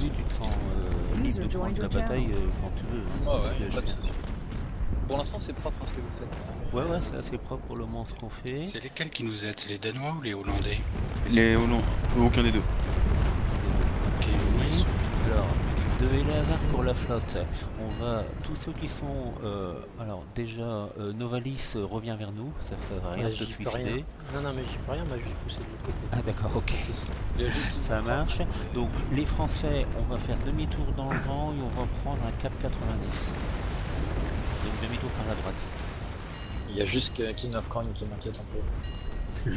oui, tu te sens libre de prendre la bataille quand tu veux. Hein, Ouais, pas de soucis. Pour l'instant, c'est propre ce que vous faites. Ouais, c'est assez propre pour le moment ce qu'on fait. C'est lesquels qui nous aident? C'est les Danois ou les Hollandais? Les Hollandais, aucun des deux. Ok, oui. Alors, de Eleazar pour la flotte, on va, tous ceux qui sont, alors déjà, Novalis revient vers nous, ça sert à rien de se suicider. Non, mais j'y peux rien, m'a juste poussé de l'autre côté. Ah d'accord, ok, ça marche. Donc les Français, on va faire demi-tour dans le vent et on va prendre un cap 90. Donc demi-tour par la droite. Il y a juste King of Crown qui m'inquiète un peu.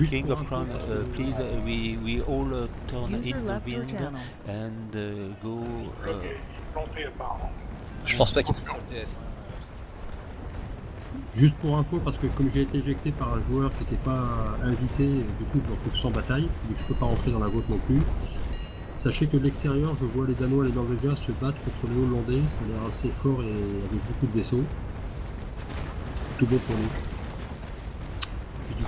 King of Crown, please, we all turn in the wind and go. Je pense pas qu'il sera le TS. Juste pour info, parce que comme j'ai été éjecté par un joueur qui n'était pas invité, du coup je me retrouve sans bataille, donc je peux pas rentrer dans la vôtre non plus. Sachez que de l'extérieur, je vois les Danois et les Norvégiens se battre contre les Hollandais, ça a l'air assez fort et avec beaucoup de vaisseaux. Tout bon pour nous.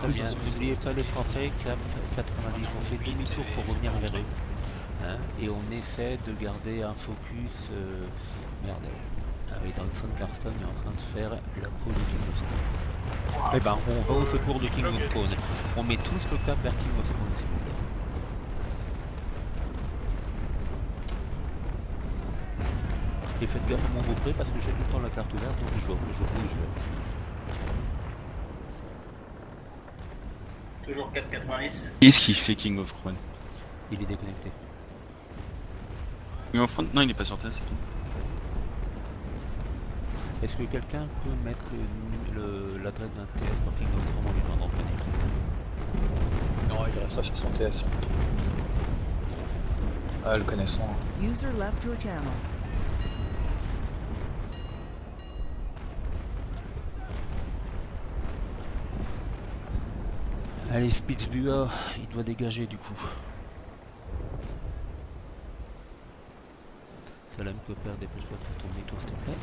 N'oubliez pas les Français, cap 90, on fait demi-tour pour revenir vers eux. Hein, et on essaie de garder un focus. Merde. Ah oui, Dawson Carston est en train de faire la peau de King of Spawn. Eh ben, on va au secours de King of Spawn. On met tous le cap vers King of Spawn, s'il vous plaît. Et faites gaffe à mon beau-pré parce que j'ai tout le temps la carte ouverte, donc je vois où je vais. Toujours 4,90. Qu'est-ce qu'il fait King of Crown? Il est déconnecté. King of Crown? Non, il est pas sur place, c'est tout. Est-ce que quelqu'un peut mettre l'adresse d'un TS par King of Spawn en lui demandant de venir? Non, il restera sur son TS. Ah, le connaissant. User left your channel. Allez, Spitzbua, il doit dégager du coup. Salam Copper, dépêche-toi pour ton demi-tour s'il te plaît.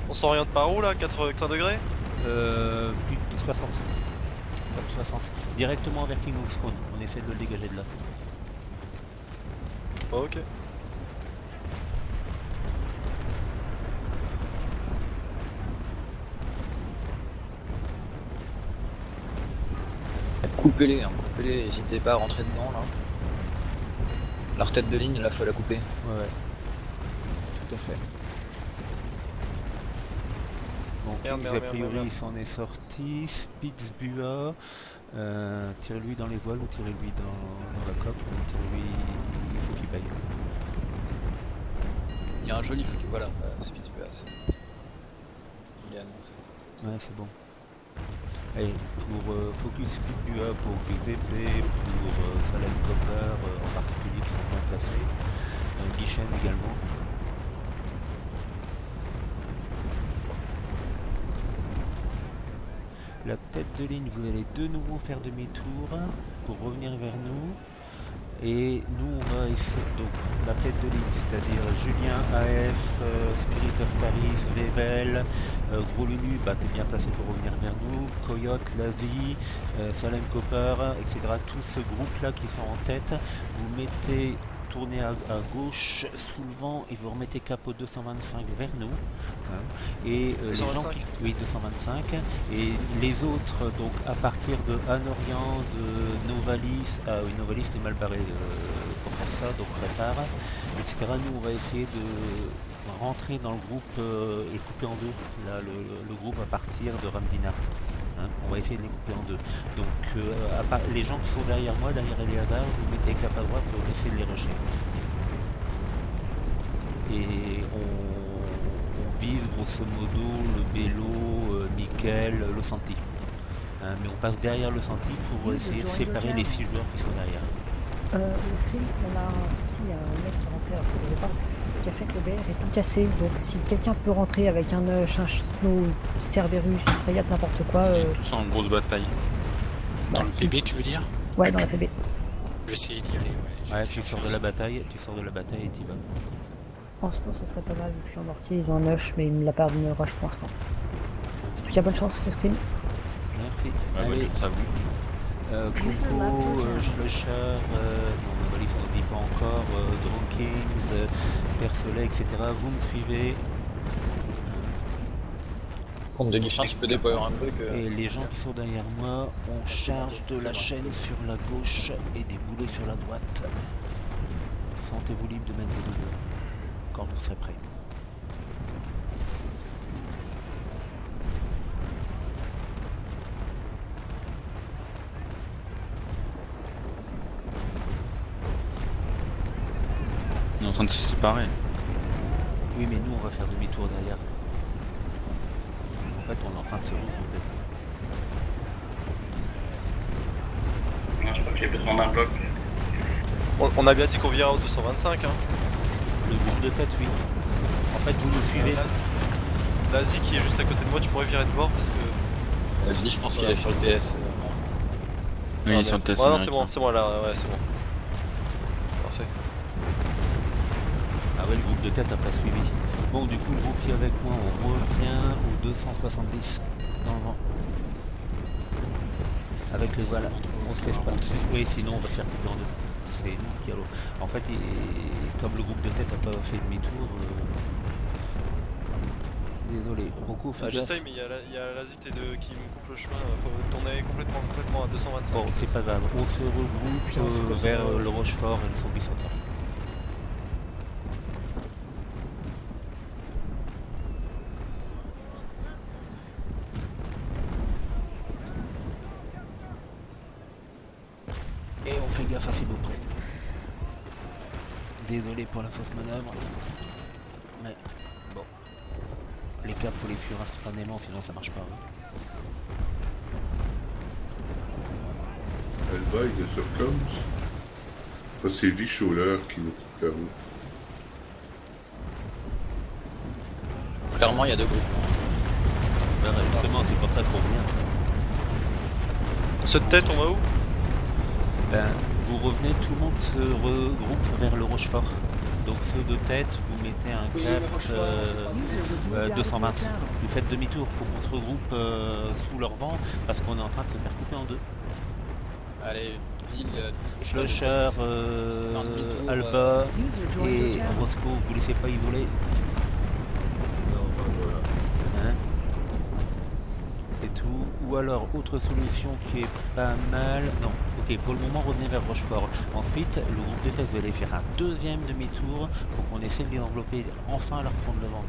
On s'oriente par où là? 85 degrés? Plus de 60. Comme 60. Directement vers King of Spawn, on essaie de le dégager de là. Ok. Coupez-les, n'hésitez pas à rentrer dedans là. Leur tête de ligne, là faut la couper. Ouais. Tout à fait. Donc a priori il s'en est sorti. Spitzbua, tirez-lui dans les voiles ou tirez-lui dans la coque, mais tirez-lui, il faut qu'il paye. Il y a un joli foutu, voilà, Spitzbua, c'est bon. Il est annoncé. Ouais, c'est bon. Allez, pour Focus Spitzbua, pour GZP, pour Salem Copper en particulier qui sont bien placés, Guichen également. La tête de ligne, vous allez de nouveau faire demi-tour pour revenir vers nous. Et nous on va essayer, donc la tête de ligne, c'est-à-dire Julien, AF, Spirit of Paris, Rebel, Gros Lulu, bah t'es bien placé pour revenir vers nous, Coyote, Lazy, Salem Copper, etc. Tout ce groupe là qui sont en tête, vous mettez, tournez à gauche sous le vent et vous remettez capot 225 vers nous. Hein, et les gens qui... Oui, 225. Et les autres, donc à partir de Anorian, de Novalis, ah oui, Novalis est mal barré pour faire ça, donc prépare, etc. Nous on va essayer de rentrer dans le groupe et couper en deux là, le groupe à partir de Ramdinart. Hein, on va essayer de les couper en deux. Donc les gens qui sont derrière moi, derrière Eleazar, vous mettez cap à droite et on essaie de les rusher. Et on vise grosso modo le Bello, Nickel, le Santi. Hein, mais on passe derrière le Santi pour essayer de séparer les 6 joueurs qui sont derrière. Le screen, on a un souci, il y a un mec qui est rentré alors qu'il ne devait pas, ce qui a fait que le BR est tout cassé. Donc si quelqu'un peut rentrer avec un Hush, un Snow, Cerberus, une Frayate, n'importe quoi. Tout ça en grosse bataille. Dans le PB tu veux dire? Ouais, dans la PB. Je vais essayer d'y aller, ouais. Ouais, tu sors de la bataille et tu y vas. En Snow, ça serait pas mal vu que je suis en mortier, ils ont un Hush, mais il me l'a pas de rush pour l'instant. En tout cas, bonne chance le screen. Merci. Ouais, bonne chance à vous. Coco, Schlusher, non, Novalis on ne dit pas encore, Dronky, Kings, Père Soleil, etc. Vous me suivez. Compte de guichet, je peux déployer un bloc. Et les gens qui sont derrière moi, on charge de la chaîne sur la gauche et des boulets sur la droite. Sentez-vous libre de mettre des doubles quand vous serez prêts. On est en train de se séparer. Oui, mais nous on va faire demi-tour derrière. En fait, on est en train de se regrouper. Moi, je crois que j'ai besoin d'un bloc. On a bien dit qu'on virait au 225, hein. Le groupe de tête, oui. En fait, vous nous suivez. L'Asie qui est juste à côté de moi, tu pourrais virer de bord parce que. Vas-y, je pense qu'il est sur le TS. Oui, il est sur le test. Ouais, non, c'est bon là, ouais, c'est bon. Parfait. Ah ouais, le groupe de tête n'a pas suivi. Bon, du coup, le groupe qui est avec moi, on revient au 270 dans le vent. Avec le voilà, on se laisse pas. Oui, sinon on va se faire couper en deux. C'est nous qui allons. En fait, comme le groupe de tête n'a pas fait demi-tour, désolé. Beaucoup fait gaffe. J'essaye, mais il y a l'Asie qui me coupe le chemin. Faut tourner complètement à 225. Bon, c'est pas grave. On se regroupe vers le Rochefort et le Sombi Centre. Et on fait gaffe à ces beaux près. Désolé pour la fausse manœuvre. Mais bon. Les caps faut les fuir instantanément sinon ça marche pas. Alba il est sur Combs. Ça c'est Vicholer qui nous coupe la route. Clairement, il y a deux groupes. Ben, justement, c'est pour ça qu'on revient. Ceux de tête, on va où? Ben, vous revenez, tout le monde se regroupe vers le Rochefort. Donc ceux de tête, vous mettez un cap 220. Vous faites demi-tour, faut qu'on se regroupe sous leur vent parce qu'on est en train de se faire couper en deux. Allez, Lille, Schlocher, Alba et Roscoe, vous laissez pas isoler. Hein? C'est tout. Ou alors, autre solution qui est pas mal. Non, ok, pour le moment, revenez vers Rochefort. Ensuite, le groupe de tête va aller faire un deuxième demi-tour pour qu'on essaie de les envelopper, enfin leur prendre le vent.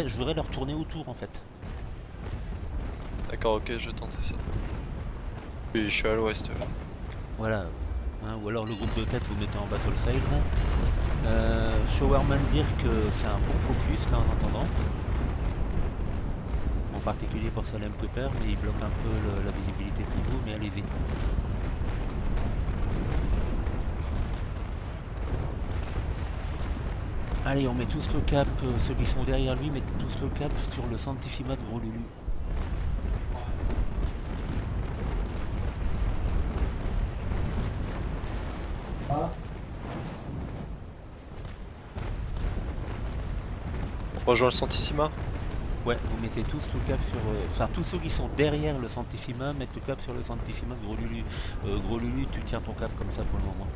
Je voudrais leur tourner autour en fait. D'accord, ok, je vais tenter ça. Et je suis à l'ouest là. Voilà. Hein, ou alors le groupe de tête, vous mettez en battle sails. Showerman dire que c'est un bon focus là en entendant. En particulier pour Salem Cooper, mais il bloque un peu la visibilité pour vous, mais allez-y. Allez, on met tous le cap, ceux qui sont derrière lui mettent tous le cap sur le Santissima de Gros Lulu. On rejoint le Santissima. Ouais, vous mettez tous le cap sur... Enfin, tous ceux qui sont derrière le Santissima mettent le cap sur le Santissima de Gros Lulu. Gros Lulu, tu tiens ton cap comme ça pour le moment.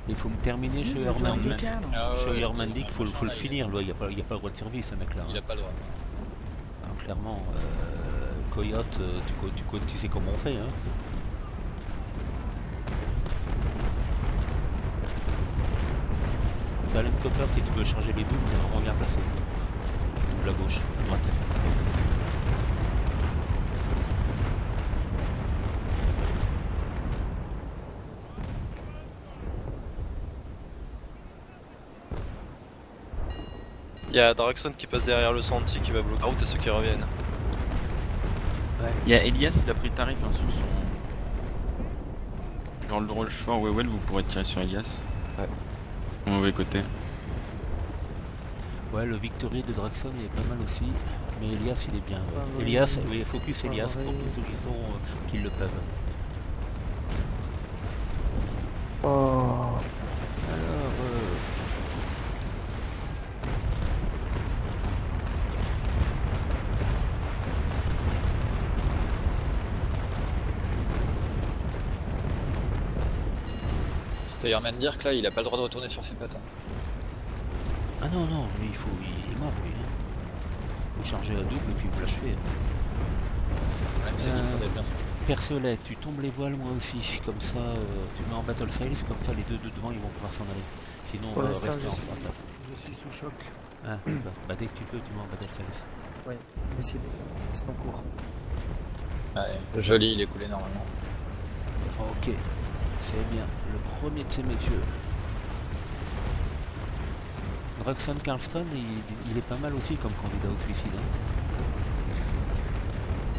Il faut me terminer chez Herman. Chez Herman dit qu'il faut le finir, il n'y a pas le droit de service ce mec là. Il a pas le droit. Alors, clairement, Coyote, tu sais comment on fait. Hein. Salem Copper, si tu veux charger les doubles, t'es vraiment bien placé. Double à gauche, à droite. Il y a Draxon qui passe derrière le Santi qui va bloquer la route et ceux qui reviennent. Ouais. Il y a Elias, il a pris tarif hein, sur son. Genre le Rochefort, ouais, vous pourrez tirer sur Elias. Ouais. Au mauvais côté. Ouais, le Victory de Draxon il est pas mal aussi, mais Elias il est bien. Ouais. Elias, oui, focus Elias pour tous ceux qui le peuvent. Alors, Fireman Dirk là, il a pas le droit de retourner sur ses pattes. Hein. Ah non, non, mais il est mort lui. Hein. Vous chargez à double et puis vous l'achevez. Ouais, mais c'est qu'il faudrait bien. Percelet, tu tombes les voiles moi aussi, comme ça tu mets en battle sails, comme ça les deux de devant ils vont pouvoir s'en aller. Sinon on va rester en frontal. Je suis sous choc. Ah d'accord, bah dès que tu peux tu mets en battle sails. Ouais, mais c'est en cours. Ouais, joli, il est coulé normalement. Ok, c'est bien. Le premier de ces messieurs. Roxanne Carlston, il est pas mal aussi comme candidat au suicide. Hein.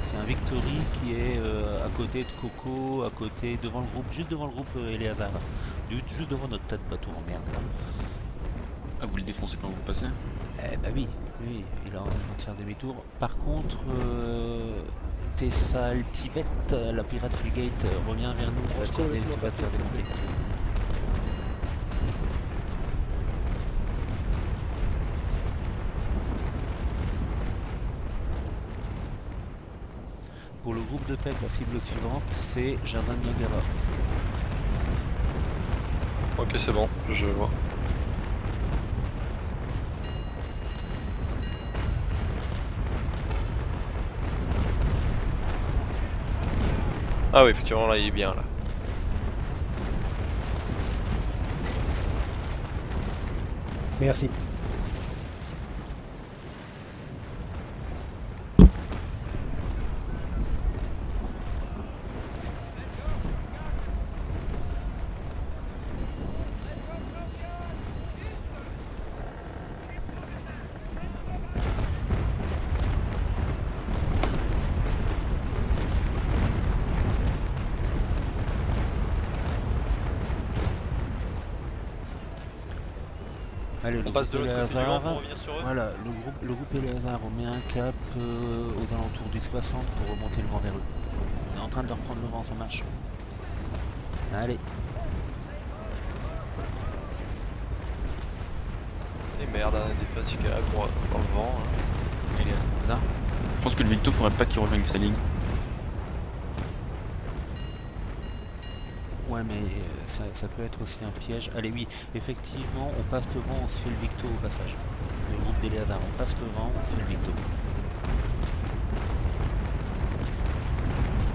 C'est un Victory qui est à côté de Coco, à côté, devant le groupe, juste devant le groupe Eleazar. Juste devant notre tas de bateaux en merde. Là. Ah, vous le défoncez quand vous passez? Eh bah oui, oui, il est en train de faire demi-tour. Par contre, Tessa Altivet, la pirate frigate, revient vers nous. Est-ce qu'on va tu vas te faire démonter. Pour le groupe de tête, la cible suivante, c'est Jardin de Niagara. Ok, c'est bon, je vois. Ah oui, effectivement, là, il est bien, là. Merci. Allez, On passe de l'autre côté du vent pour revenir sur eux. Voilà, le groupe Eleazar, on met un cap aux alentours du 60 pour remonter le vent vers eux. On est en train de leur prendre le vent, ça marche. Allez. Et merde, on a des fatigables dans le vent. Hein. Eleazar. Je pense que le Victo faudrait pas qu'il rejoigne sa ligne. Ouais, mais ça peut être aussi un piège. Allez, oui, effectivement, on passe le vent, on se fait le Victo au passage. Le groupe d'Eleazar, on passe le vent, on se fait le Victo.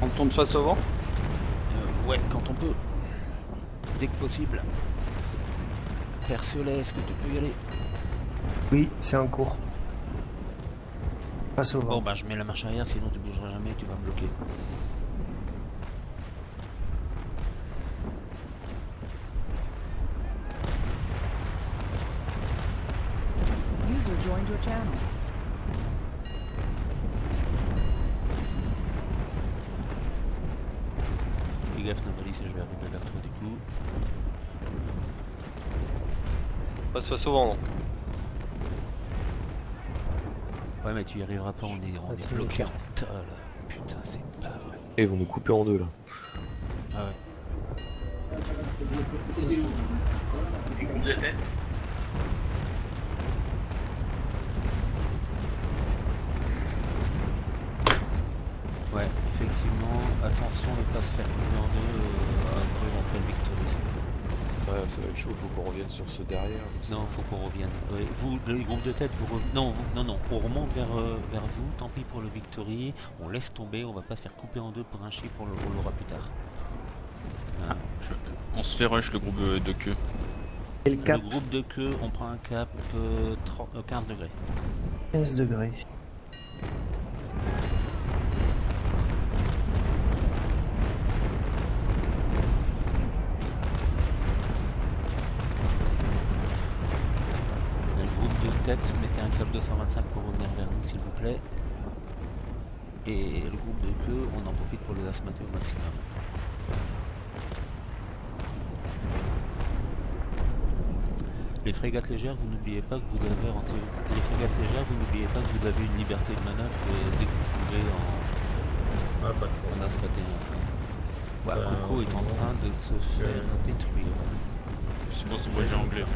On tourne face au vent? Ouais, quand on peut. Dès que possible. Percelet, est-ce que tu peux y aller? Oui, c'est en cours. Passe au vent. Bon, bah je mets la marche arrière, sinon tu bougeras jamais, tu vas me bloquer. User joined your channel. Fais gaffe, Navalis, je vais arriver vers toi du coup. Passe face au vent donc. Ouais, mais tu y arriveras pas, on est bloqué en tas là. Putain, c'est pas vrai. Et ils vont nous couper en deux là. Ah ouais. Ouais, effectivement, attention de ne pas se faire couper en deux après on fait le Victory. Ouais, ça va être chaud, faut qu'on revienne sur ceux derrière. Non, faut qu'on revienne. Ouais, vous, le groupe de tête, vous non, on remonte vers vous, tant pis pour le Victory, on laisse tomber, on va pas se faire couper en deux pour un chip, on l'aura plus tard. Hein. On se fait rush le groupe de queue. Et le cap? Le groupe de queue, on prend un cap 15 degrés. 15 degrés. Tête, mettez un cap 225 pour revenir vers nous s'il vous plaît. Et le groupe de queue, on en profite pour les asthmater au maximum. Les frégates légères, vous n'oubliez pas que vous avez les frégates légères, vous n'oubliez pas que vous avez une liberté de manœuvre dès que vous pouvez en asthmater un. Ouais, Coco est en train de se faire détruire. C'est bon, c'est moi j'ai anglais.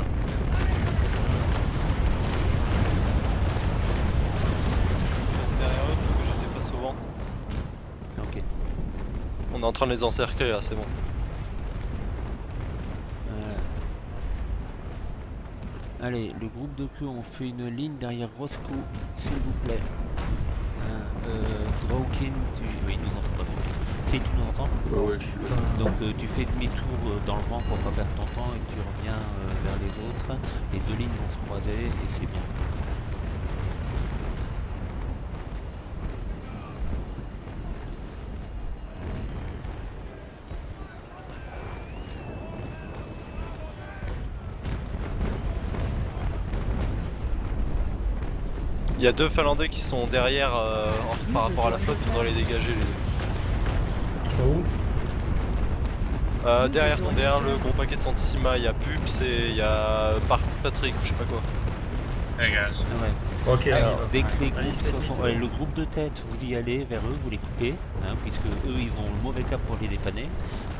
Derrière eux parce que j'étais face au vent. Ok. On est en train de les encercler là, c'est bon. Allez, le groupe de queue, on fait une ligne derrière Roscoe, s'il vous plaît. Drawkin, oui, il nous entend pas Drawkin. Si tu nous entends? Ouais, je suis là. Donc tu fais demi-tour dans le vent pour pas perdre ton temps et tu reviens vers les autres. Les deux lignes vont se croiser et c'est bien. Il y a deux Finlandais qui sont derrière par rapport à la flotte, il faudra les dégager les deux. Ils sont où? Derrière le gros paquet de Santissima, il y a Pups et il y a Patrick ou je sais pas quoi. Hey guys. Ouais. Ok, alors, dès que les groupes sont... le groupe de tête, vous y allez vers eux, vous les coupez, hein, puisque eux ils ont le mauvais cap pour les dépanner.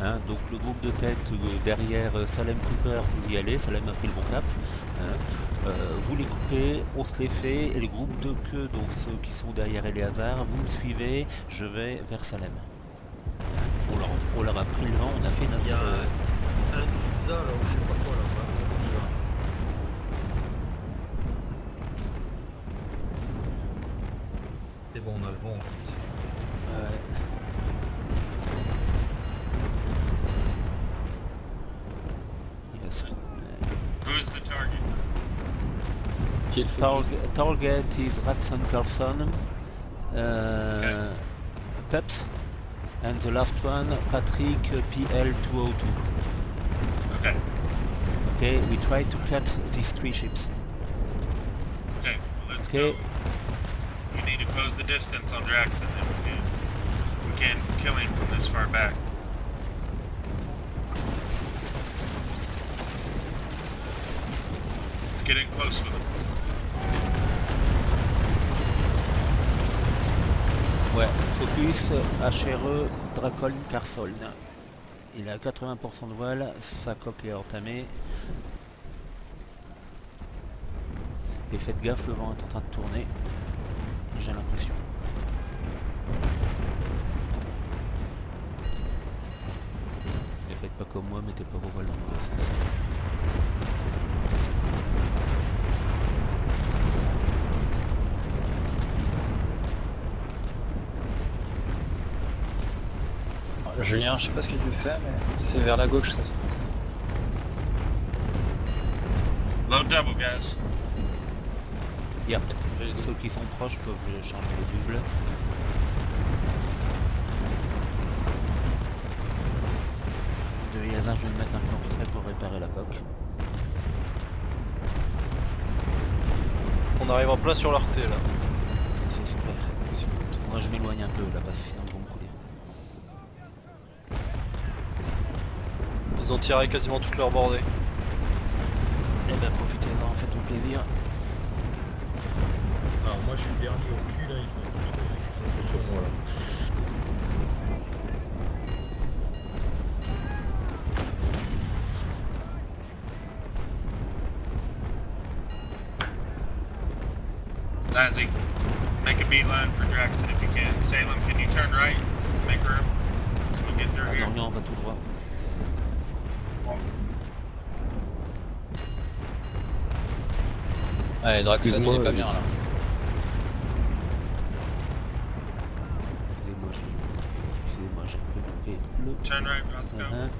Hein, donc le groupe de tête derrière Salem Cooper, vous y allez, Salem a pris le bon cap. Hein, vous les coupez, on se les fait, et le groupe de queue, donc ceux qui sont derrière Eleazar, vous me suivez, je vais vers Salem. Hein, on leur a pris le vent, on a fait notre... Il y a un Tsuza là, ou je sais pas quoi là-bas. C'est bon, on a le vent en plus. Yes. Who's the target? Target is Ratson Carlson, Peps, and the last one, Patrick PL202. Okay. Okay, we try to cut these three ships. Okay, well, let's Okay. go. We need to close the distance on Draxon if we can. We can't kill him from this far back. Let's get in close with him. Ouais, focus HRE Dracon Carsoln. Il est à 80% de voile, sa coque est entamée. Et faites gaffe, le vent est en train de tourner. J'ai l'impression. Ne faites pas comme moi, mettez pas vos voiles dans le mauvais sens. Julien, je sais pas ce que tu fais, mais c'est vers la gauche ça se passe. Low double, guys. Yep. Ceux qui sont proches peuvent changer le double. De Yazar, je vais me mettre un peu en retrait pour réparer la coque. On arrive en plein sur leur T là. C'est super. Moi je m'éloigne un peu là parce que sinon ils vont me couler. Ils ont tiré quasiment toute leur bordée. Eh ben profitez-en, faites-vous plaisir. Alors moi je suis le dernier au cul là, ils sont tous sur moi là. Lazzy, make a beeline for Draxon if you can. Salem, can you turn right? Make room so we get through here. Normand, on va tout droit. Ouais, Draxon il est pas bien là. Excusez-moi, j'ai un peu loupé le... Turn right, Roscoe.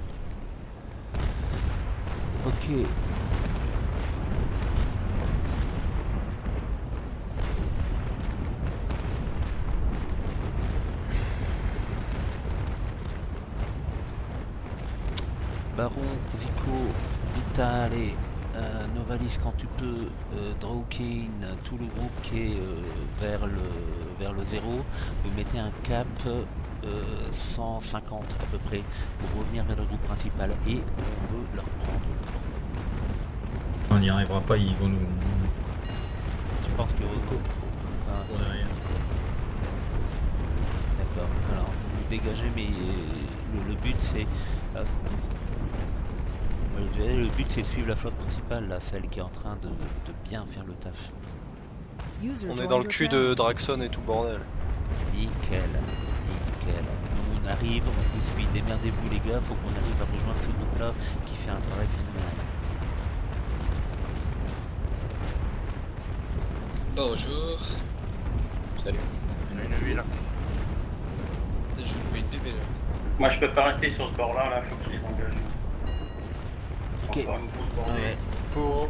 Ok. Baron, Zico, Vitale, Novalis quand tu peux, Drawkin, tout le groupe qui est vers le 0, vous mettez un cap 150 à peu près pour revenir vers le groupe principal et on veut leur prendre le vent. On n'y arrivera pas, ils vont nous... Tu penses que... On n'a rien. D'accord, alors vous dégagez mais le but c'est... Le but c'est de suivre la flotte principale, là, celle qui est en train de bien faire le taf. On est dans le cul de Draxon et tout bordel. Nickel, nickel. Nous on arrive, on vous suit, démerdez-vous les gars, faut qu'on arrive à rejoindre ce groupe là qui fait un travail phénoménal. Bonjour. Salut. Une ville. Je vais une bébé là. Moi je peux pas rester sur ce bord là, faut que je les engage. Ok. Encore une grosse bordée. Ouais.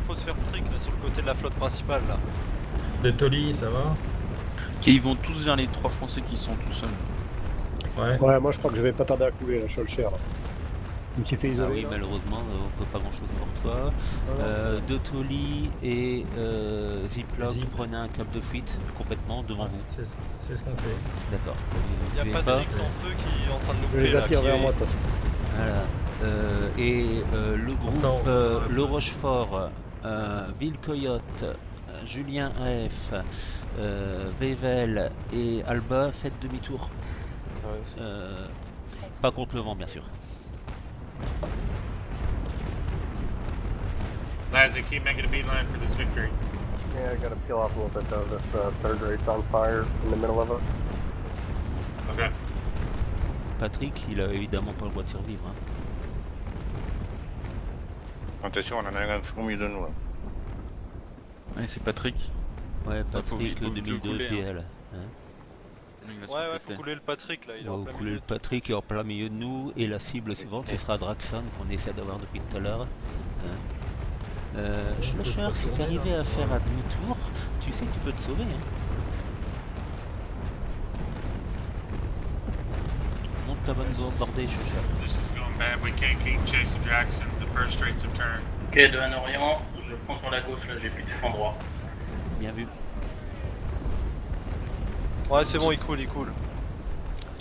Faut se faire trick là sur le côté de la flotte principale là. De Toli, ça va? Et ils vont tous vers les 3 Français qui sont tout seuls. Ouais. Ouais, moi je crois que je vais pas tarder à couler, là, je suis le cher. Là. Je me suis fait Ah isoler. oui, là. malheureusement, on peut pas grand chose pour toi. De Toli et Ziploc, Zip. prenez un cap de fuite complètement devant vous. C'est ce qu'on fait. D'accord. Y'a Vous pas tuez d'X en feu qui est en train de nous Je les couler, là, attire qui vers est- moi de toute façon. Voilà. Le groupe Ça, on- Le Rochefort, Villecoyote, Julien F, Vével et Alba, faites demi-tour. Ouais, c'est- Pas contre le vent, bien sûr. Lazzy, keep making a beeline for this victory. Yeah, I gotta peel off a little bit though. This third rate's on fire in the middle of it. Okay. Patrick, il a évidemment pas le droit de survivre. Hein. Attention, on en a un fourmi de nous là. Allez, c'est Patrick. Ouais, faut Patrick vite le 2002 couler, hein. PL. Hein. Il va se Ouais, faire ouais, faut péter. couler le Patrick là, il est On en va plein couler milieu. le Patrick est en plein milieu de nous et la cible suivante ce sera Draxon qu'on essaie d'avoir depuis tout à l'heure. Hein. Schlusher, si tu arrivé à faire un demi-tour, tu sais que tu peux te sauver. Hein. Monte ta bonne bordée, Schlusher. This is going bad. We can't keep chasing Jackson. The first straits have turned. Ok, de un Orient, je prends sur la gauche là, j'ai plus de flanc droit. Bien vu. Ouais, c'est bon, il coule, il coule.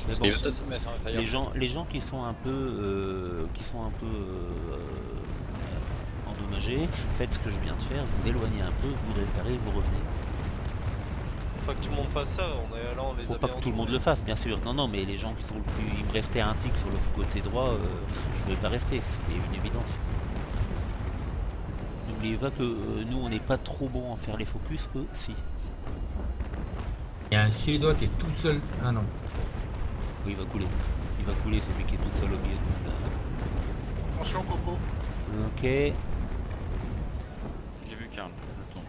Mais bon, Il va peut-être se mettre un fire. les gens qui sont un peu, endommagés, faites ce que je viens de faire, vous éloignez un peu, vous réparez, vous revenez. Faut pas que tout le monde fasse ça, on est là, on les Faut a pas bien que tout le monde le fasse, bien sûr. Non, non, mais les gens qui sont le plus... Il me restait un tic sur le côté droit, je ne vais pas rester, c'était une évidence. N'oubliez pas que nous, on n'est pas trop bon à faire les focus, eux, si. Il y a un Suédois qui est tout seul. Ah non. Oui, il va couler. Il va couler, celui qui est tout seul au milieu de nous, là. Attention, Coco. Ok. J'ai vu Karl. Attends.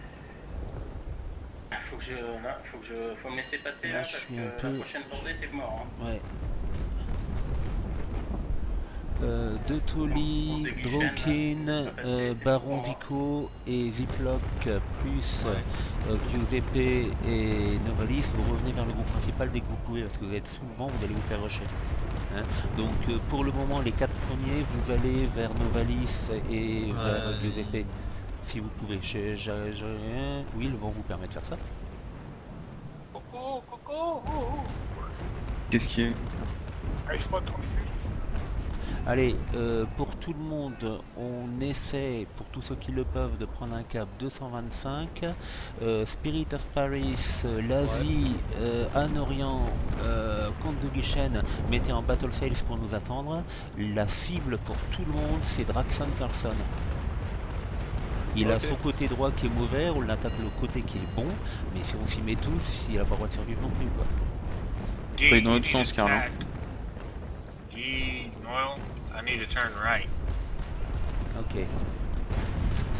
Faut me laisser passer Là, là, je parce suis que un peu- la prochaine bordée c'est mort. Hein. Ouais. De Toli, Drawkin, Baron Vico et Ziploc plus Giuseppe et Novalis, vous revenez vers le groupe principal dès que vous pouvez parce que vous êtes sous le vent, vous allez vous faire rusher. Hein. Donc pour le moment les 4 premiers vous allez vers Novalis et vers Giuseppe si vous pouvez. Oui, le vent vous permet de faire ça. Coco, Coco. Qu'est-ce qui est? Allez, je crois qu'on est vite. Allez, pour tout le monde, on essaie, pour tous ceux qui le peuvent, de prendre un cap 225. Spirit of Paris, l'Asie, Anne-Orient, Comte de Guichen, mettez en battle sales pour nous attendre. La cible pour tout le monde, c'est Draxon Carlson. Il a son côté droit qui est mauvais, on l'attaque le côté qui est bon, mais si on s'y met tous, il n'a pas le droit de survivre non plus, quoi. T'es dans l'autre sens, Karl. Hein. Well, I need to turn right. Okay.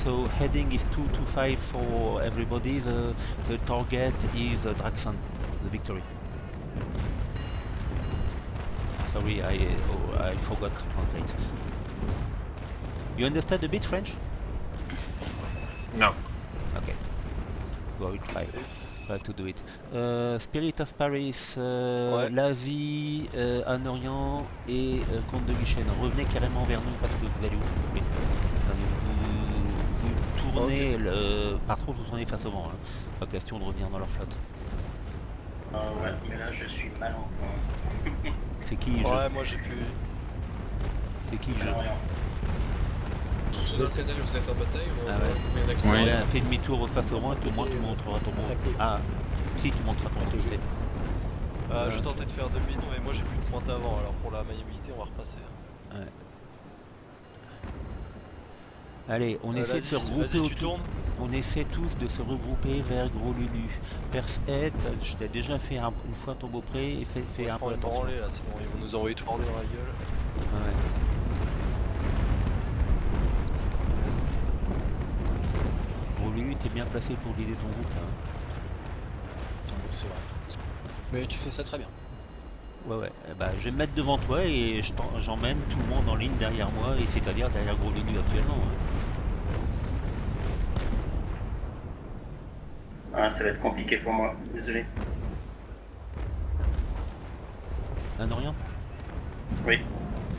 So heading is 225 for everybody. The target is Draxon, the victory. Sorry, I forgot to translate. You understand a bit French? No. Okay. So I will try to do it. Spirit of Paris, l'Asie, Anne-Orient et Comte de Guichen. Revenez carrément vers nous parce que vous allez vous faire couper. Vous tournez, par contre vous tournez face au vent. Hein. Pas question de revenir dans leur flotte. Ouais, mais là je suis mal en point. C'est qui Ouais, moi j'ai pu... C'est qui je Dans quel vous êtes en bataille ou Ah ouais. combien d'actions? Ouais, fais demi-tour face au vent et tout le monde tu montreras ton monde. Ah, si tu montreras ton monde. Je tentais de faire demi-tour mais moi j'ai plus de pointe avant, alors pour la maniabilité on va repasser. Ouais. Allez, on essaie de se regrouper autour. On essaie tous de se regrouper vers Gros Lulu. Perse-Ed, je t'ai déjà fait une fois ton beau-pré et fais un peu attention. Là, sinon ils vont nous envoyer tout dans la gueule. Ouais. Gros Lulu, t'es bien placé pour guider ton groupe là. c'est vrai. Mais tu fais ça très bien. Ouais, ouais. Bah, je vais me mettre devant toi et j'emmène tout le monde en ligne derrière moi, et c'est-à-dire derrière Gros Lenu actuellement. Ah, ça va être compliqué pour moi, désolé. Un Orient? Oui.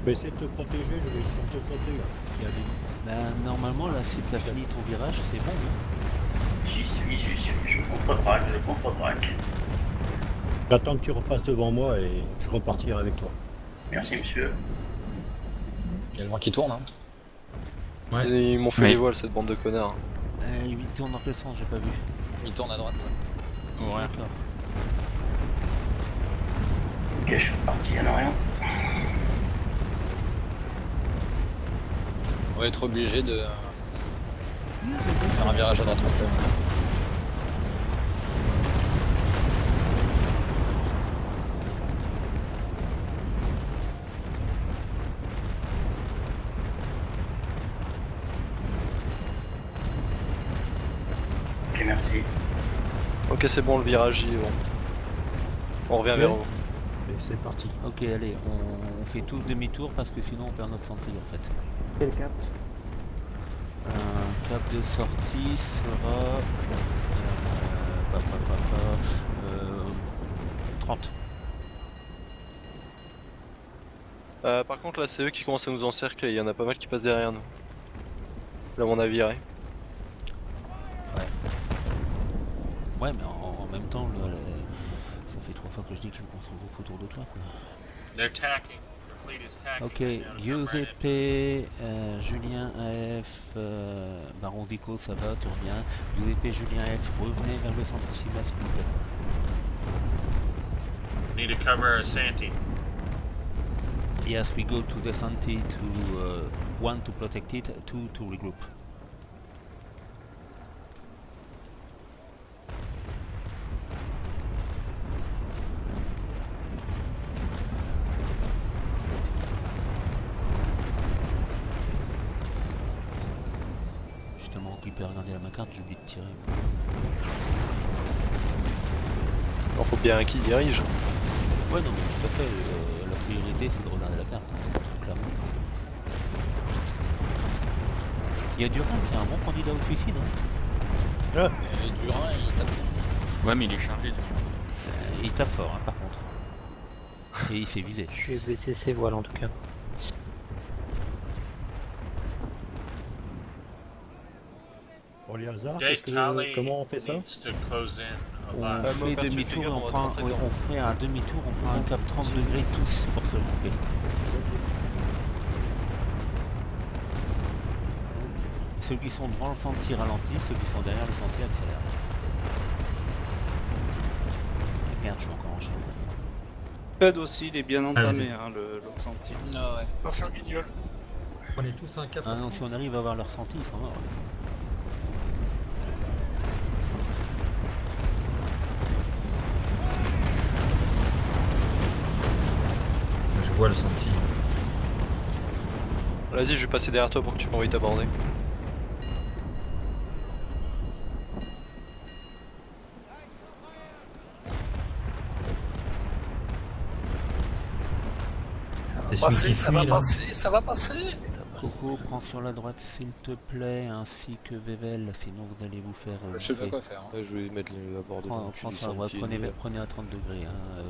Je vais essayer de te protéger, je vais sur ton côté là. Il y a des... Bah, normalement, là, si t'as fini ton virage, c'est bon. Hein. J'y suis, je contre-braque, je contre-braque. J'attends que tu repasses devant moi et je repartirai avec toi. Merci, monsieur. Il y a le vent qui tourne, hein. Ouais. Ils m'ont fait les voiles, cette bande de connards. Il tourne dans quel sens? J'ai pas vu. Il tourne à droite. Ouais, d'accord. Ok, je suis reparti, à Orient. On va être obligé de faire un virage à droite. Ok, merci. Ok, c'est bon, le virage il est bon. On revient vers vous. Et c'est parti. Ok, allez, on fait tout demi-tour parce que sinon on perd notre santé en fait. Quel cap? Un cap de sortie sera 30. Par contre, là, c'est eux qui commencent à nous encercler. Il y en a pas mal qui passent derrière nous. Là, on a viré. Ouais. Ouais, mais en même temps, ça fait 3 fois que je dis qu'ils me concentrent autour de toi, quoi. They're tacking. The fleet is tacking. Ok, right now to come right UZP, Julien AF, Baron Vico, ça va, tu reviens. UZP, Julien AF, revenez vers le centre cible, s'il vous plaît. in. Need to cover Santi. Yes, we go to the Santi to 1 to protect it, 2 to regroup. Justement, occupé à regarder ma carte, j'oublie de tirer. Alors, faut bien qui dirige. Ouais, non, mais tout à fait. La priorité, c'est de regarder la carte, hein, clairement. Il y a Durin qui est un bon candidat au suicide. Hein. Et Durin, il tape. Ouais, mais il est chargé. Il tape fort, hein, par contre. Et il s'est visé. Je vais baisser ses voiles en tout cas. Pour les hasards, Dave Talley comment on fait ça? needs to close in a On lot. fait demi-tour et on fait un demi-tour, on prend un cap 30 degrés tous pour se regrouper. Ceux qui sont devant le sentier ralentissent, ceux qui sont derrière le sentier accélèrent. Merde, je suis encore en chaîne. Fed aussi, il est bien entamé, hein, l'autre sentier. Ah ouais. Pas faire guignol. On est tous un cap. Ah non, si on arrive à avoir leur senti, ils sont morts. Je vois le senti. Vas-y, je vais passer derrière toi pour que tu m'envoies t'aborder. Ça va passer. Coco, prends sur la droite s'il te plaît, ainsi que Vevel, sinon vous allez vous faire... Je sais pas quoi faire. Hein. Ouais, je vais mettre la borde dans le cul Prends du sur la droite, sentier. prenez à 30 degrés. Hein.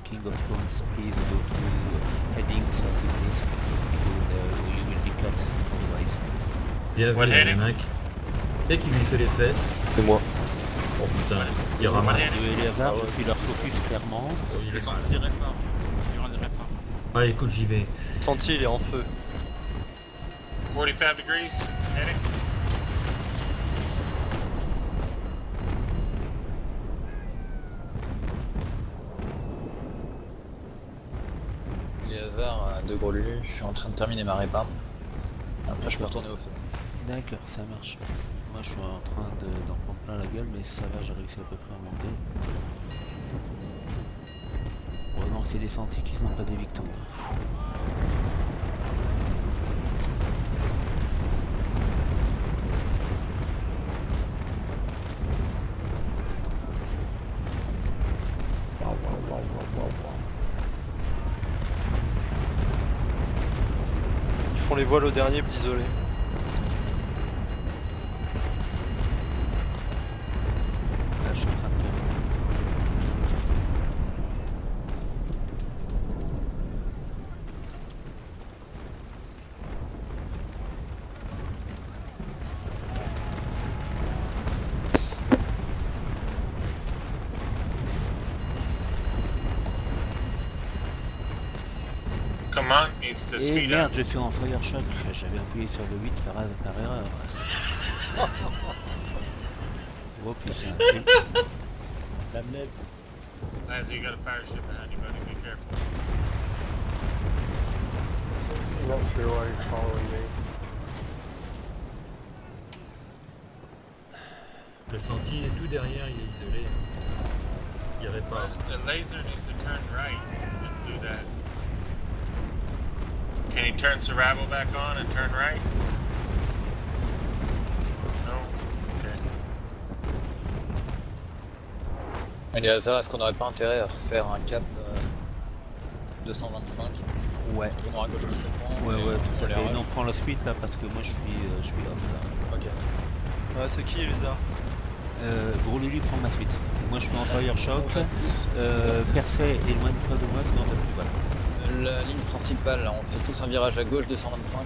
King of Thrones, please go to heading 30 degrees, because you will be cut otherwise. Bien What vu, heading? mec. Dès qu'il lui fait les fesses. C'est moi. Oh putain, il ramasse. Les hasards, je suis leur focus clairement. Il est Senti répare. Durin répare. Ah écoute, j'y vais. Senti, il est en feu. 45 degrees. Heading. Les hasards de gros Lulu, je suis en train de terminer ma répa. Après, je peux retourner au feu. D'accord, ça marche. Moi je suis en train d'en prendre plein la gueule, mais ça va, j'ai réussi à peu près à monter. Heureusement que c'est des sentis qui n'ont pas des victoires. les voiles au dernier, désolé. Là, je suis en train de faire. Command needs to Et speed merde, up. je suis en fire shock. J'avais appuyé sur le 8 par erreur. Oh putain. La nef. Lazzy, you got a fire ship behind you, buddy. Be careful. I'm not sure why you're following me. Le sentier est tout derrière, il est isolé. Il répare. The laser needs to turn right and do that. Can he turn Survival back on and turn right? No? Okay. Et les hasards, est-ce qu'on aurait pas intérêt à faire un cap 225? Ouais. Tournant à gauche complètement. Ouais, et tout à on les fait. rush. Non, prends la suite là parce que moi je suis off là. Ok. C'est qui, Elisa? Gros Lulu prend ma suite. Moi je suis en fire shock. Percé éloigne-toi de moi sinon t'as plus de balles. La ligne principale, là, on fait tous un virage à gauche 225.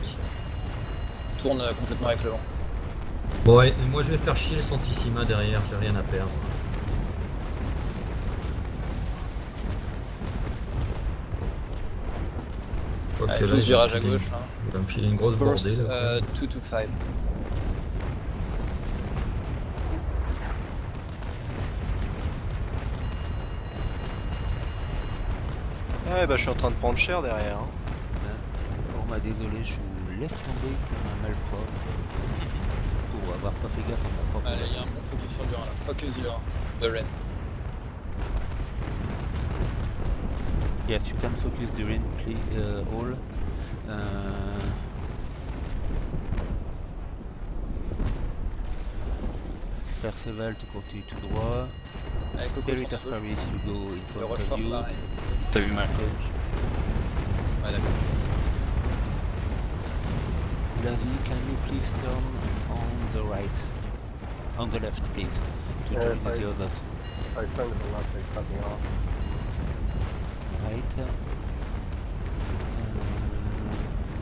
Tourne complètement avec le vent. Bon, ouais, et moi je vais faire chier le Santissima derrière, j'ai rien à perdre. Allez, 12 virages à gauche là. Il va me filer une grosse Course bordée là. 225. Ouais, bah je suis en train de prendre cher derrière. Hein. Oh bah désolé, je vous laisse tomber comme un malpropre pour avoir pas fait gaffe à mon propre. Allez, il y a un bon focus sur du 1 là. Focus du 1 de Ren. Yes, you can focus during all. Perceval, tu continues tout droit. Allez, Coco, Spirit fonce of gauche. Paris, you go in Le front rush of fort you. pareil. T'as vu mal. Ouais, d'accord. Lavi, can you please turn on the right? On the left, please. To join if the others. I turned to the left, they cut me off. Right.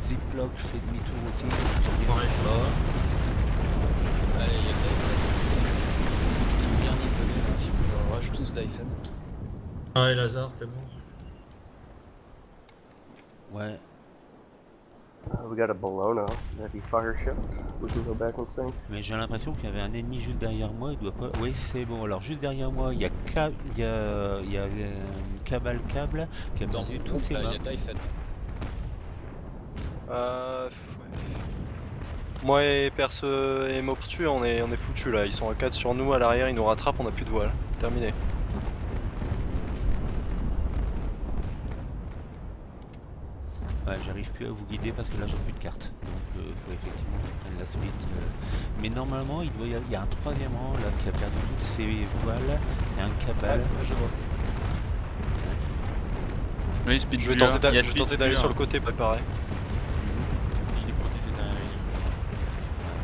Ziploc fait demi-tour aussi. Allez, il y a Daifen. Il est bien isolé là, si vous rush tous Daifen. Ah, et Lazare, t'es bon? Ouais. We got a Bologna, heavy fire ship. We can go back and sync. Mais j'ai l'impression qu'il y avait un ennemi juste derrière moi, il doit pas... Oui, c'est bon. Alors juste derrière moi, il y a Cabal Cable qui a perdu tous ses Il y mains. a Daifen. Moi et Perce et Moptu, on est foutus là. Ils sont à 4 sur nous, à l'arrière, ils nous rattrapent, on a plus de voile. Terminé. Ouais, j'arrive plus à vous guider parce que là j'ai plus de cartes. Donc il faut effectivement prendre la suite. Mais normalement, il y a un troisième rang là qui a perdu toutes ses voiles. Il y a un Cabal. Je vois. Oui, Speed Je vais Buller, tenter il y a d'aller Speed sur le Buller. côté, préparé. Il est protégé derrière la ligne.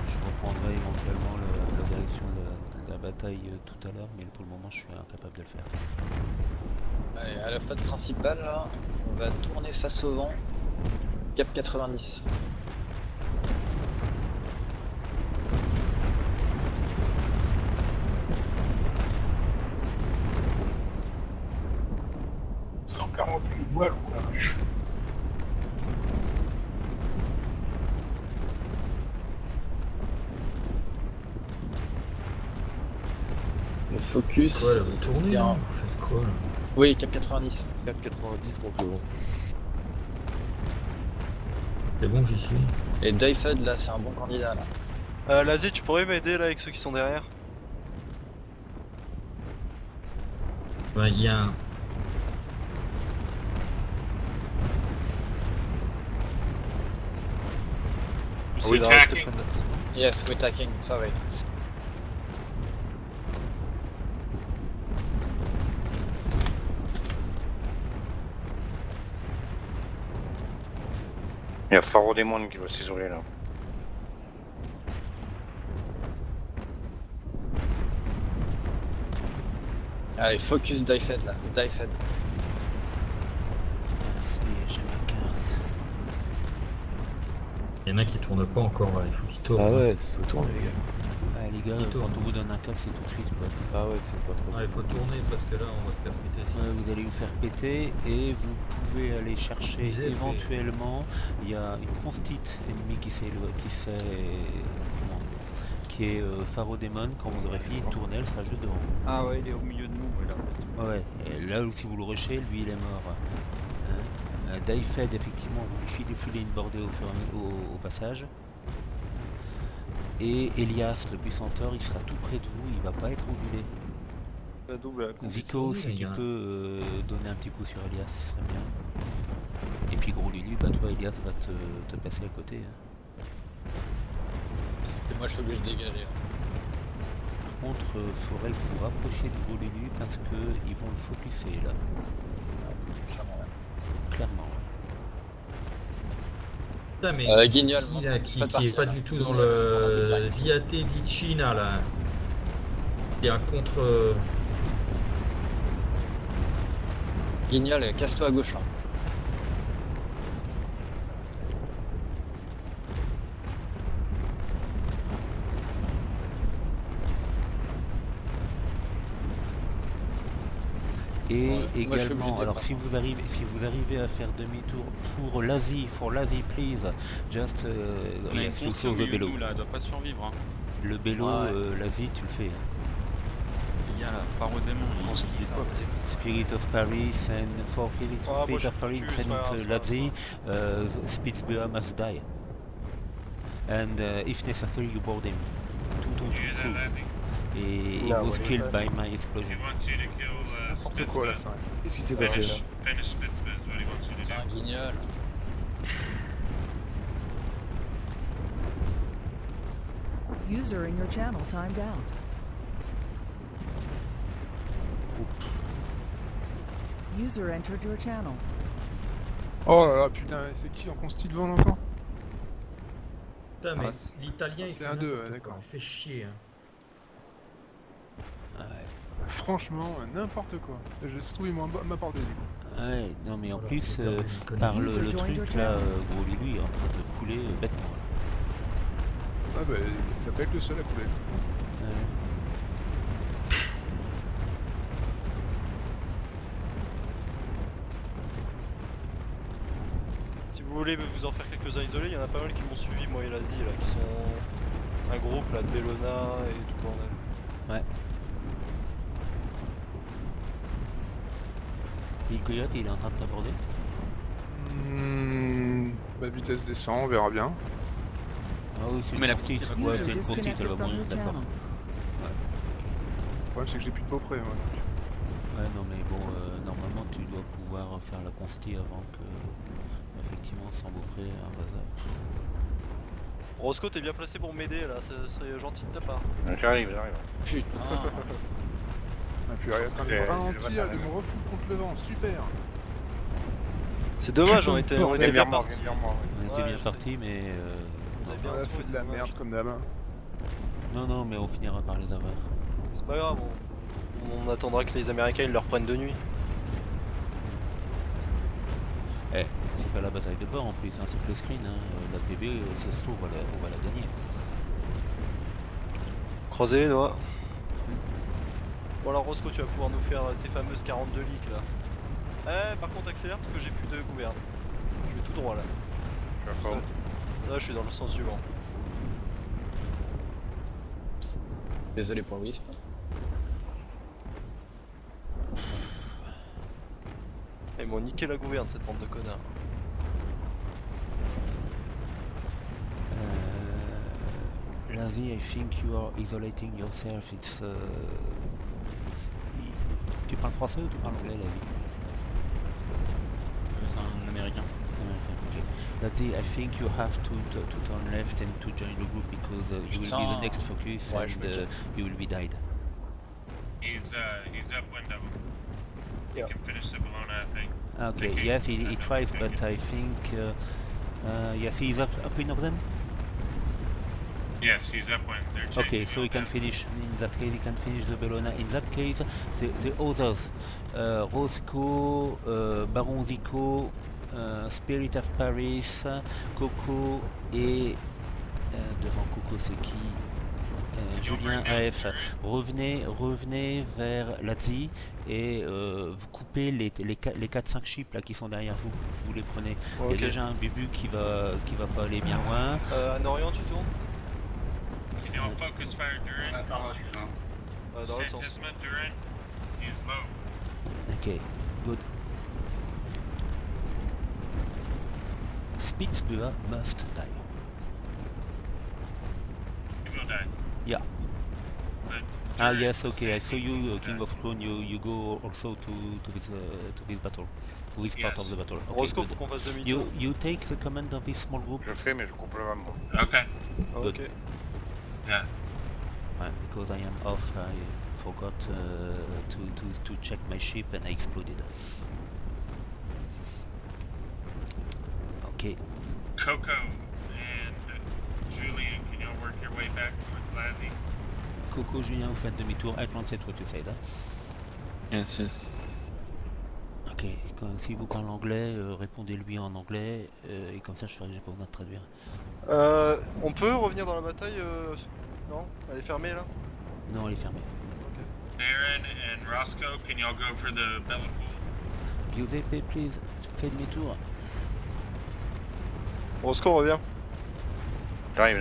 Je reprendrai éventuellement la direction de la bataille tout à l'heure, mais pour le moment je suis incapable de le faire. Allez, à la flotte principale là, on va tourner face au vent. Cap 90. Voiles, Le focus. Ouais, là, vous tournez, bien. là, vous faites quoi là? Oui, cap 90. Cap 90 contre le vent. C'est bon, j'y suis. Et Daifen là, c'est un bon candidat là. Lazi, tu pourrais m'aider là avec ceux qui sont derrière? Ouais, il y a un... J'essaie de we rester tacking? près de- Yes, we're attacking, ça va être. Il y a Pharo Demon qui va s'isoler là. Allez, focus Diefed là, Diefed. J'ai ma carte. Il y en a qui tournent pas encore, là. Il faut qu'ils tournent. Ah ouais, il faut tourner les gars. Ah les gars, quand on vous donne un cap, c'est tout de suite quoi. Ah ouais, c'est pas trop. Ah, il faut tourner parce que là on va se faire péter ici. Ouais, vous allez vous faire péter et vous pouvez aller chercher Ils aient éventuellement. Il y a une constite ennemie qui est Pharo Demon. Quand vous aurez fini de tourner, elle sera juste devant vous. Ah ouais, il est au milieu de nous, là. Ouais, et là où si vous le rushez, lui il est mort. Diefed, effectivement, vous lui filez une bordée au passage. Et Elias, le puissanteur, il sera tout près de vous, il va pas être ondulé. Zico, si tu peux donner un petit coup sur Elias, ce serait bien. Et puis gros Lulu, bah toi Elias va te passer à côté. Moi je suis obligé de dégager. Par contre, faudrait que vous vous rapprochiez de gros Lulu parce que ils vont le focuser là. Clairement. Putain, mais Guignol, qui est pas du tout dans le Viate di Cina là. Il y a un contre. Guignol, casse-toi à gauche là. Et moi, également, alors si vous arrivez à faire demi-tour pour l'Asie, please, just On a une yes, you fonction saw the survivre, bellow. nous, là, elle doit pas survivre. Hein. Le bello, l'Asie, tu le fais. Il y a la Pharo Demon, Spirit of Paris and for Spirit Ah, moi, je of suis Paris foutu, c'est pas grave, and l'Asie, Spitzberg must die. And if necessary, you board him. Et he was killed by my explosion. He wants you to kill Spitzberg. Qu'est-ce qui s'est passé là? Finish Spitzberg is what he wants you to do. Un guignol. User in your channel timed out. User entered your channel. Oh là là, putain, c'est qui en consti devant là encore? Putain, mais l'italien il c'est fait un 2, n'importe d'accord. quoi, il fait chier. Hein. Franchement, n'importe quoi. Je trouve ma part de coup. Ouais, non mais en plus, par le truc là, gros Lulu est en train de couler bêtement. Ah bah, il va pas être le seul à couler. Si vous voulez vous en faire quelques-uns isolés, il y en a pas mal qui m'ont suivi, moi et l'Asie, là, qui sont un groupe là de Bellona et tout le bordel. Ouais. Et le coyote, il est en train de t'aborder. Bah, vitesse descend, on verra bien. Ah oui, c'est mais une petite, ouais, c'est une petite, elle va mourir, d'accord. Le problème, c'est que j'ai plus de beaupré, moi. Ouais, non, mais bon, normalement, tu dois pouvoir faire la consti avant que, effectivement, sans beaupré, un bazar. Roscoe, t'es bien placé pour m'aider là, ça serait gentil de ta part. J'arrive. Putain. Ah, puis attends, il me ralentit, il me refoule contre le vent, super. C'est dommage, on était bien partis. On était bien partis, mais... Vous avez bien on a retrouvé, fait de la c'est merde dommage. comme d'hab. Non, mais on finira par les avoir. C'est pas grave, on attendra que les Américains ils le reprennent de nuit. Eh, c'est pas la bataille de bord en plus, hein, c'est que le screen, hein. La PB, ça se trouve, on va la gagner. Croisez les doigts. Bon alors Roscoe, tu vas pouvoir nous faire tes fameuses 42 leaks là. Par contre accélère parce que j'ai plus de gouverne. Je vais tout droit là. Ça va, je suis dans le sens du vent. Désolé pour Wisp. Ils m'ont niqué la gouverne cette bande de connards. Lazy, I think you are isolating yourself. It's. Tu parles français ou tu parles anglais, Lazy? C'est un américain. Okay. Lazy, I think you have to turn left and to join the group because you will be the next focus and you will be died. He's upwind of him. He can finish the Bellona, I think. Okay, yes, he tries, but I think Yes, he's up in of them? Yes, he's up when they're chasing. Okay, so he can finish, in that case he can finish the Bellona. In that case, the others, Roscoe, Baron Zico, Spirit of Paris, Coco et... devant Coco c'est qui? Julien AF. Revenez vers Lazzi et vous coupez les 4-5 chips là qui sont derrière vous. Vous les prenez. Il y a déjà un Bubu qui va pas aller bien loin. À Norian tu tournes? Can you all focus fire Durin? Pardon, excuse-moi. Dans l'autre sens. Saint-Isma Durin is low. Ok, good. Spitzbua must die. He will die. Yeah. But Ah Durin, yes, okay. I Saint saw you, will King die. of Clone. You go also to this battle, to this part of the battle. Okay, Roscoe, good. faut qu'on fasse demi-tour. You take the command of this small group. Je fais, mais je coupe le même. Okay. Good. Ok. Yeah. Because I am off, I forgot to check my ship and I exploded. Okay. Coco and Julian, can you all work your way back towards Lazzy? Coco, Julien, vous faites demi-tour. I translate what you said. Hein? Yes, yes. Ok, si vous parlez anglais, répondez-lui en anglais et comme ça je n'ai pas besoin de traduire. On peut revenir dans la bataille non? Elle est fermée là? Non, elle est fermée. Aaron and Roscoe, can you all go for the Bella Pool? Giuseppe, please, fais demi-tour. Roscoe revient. J'arrive.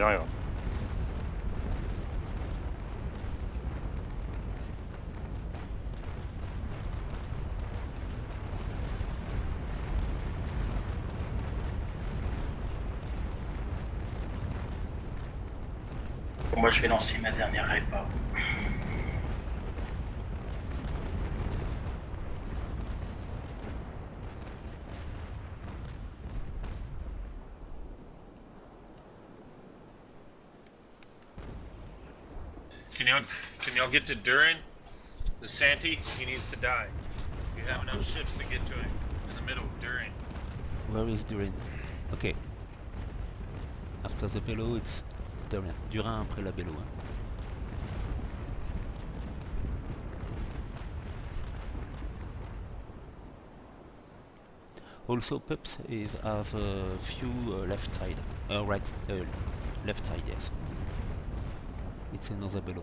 Moi, je vais lancer ma dernière répa. Can y'all get to Durin? The Santee, he needs to die. You have enough ships to get to him in the middle of Durin. Where is Durin? Okay. After the Bello, it's Durin. Durin après la Bello. Hein. Also, Pups has a few left side, left side, yes. It's another Bello.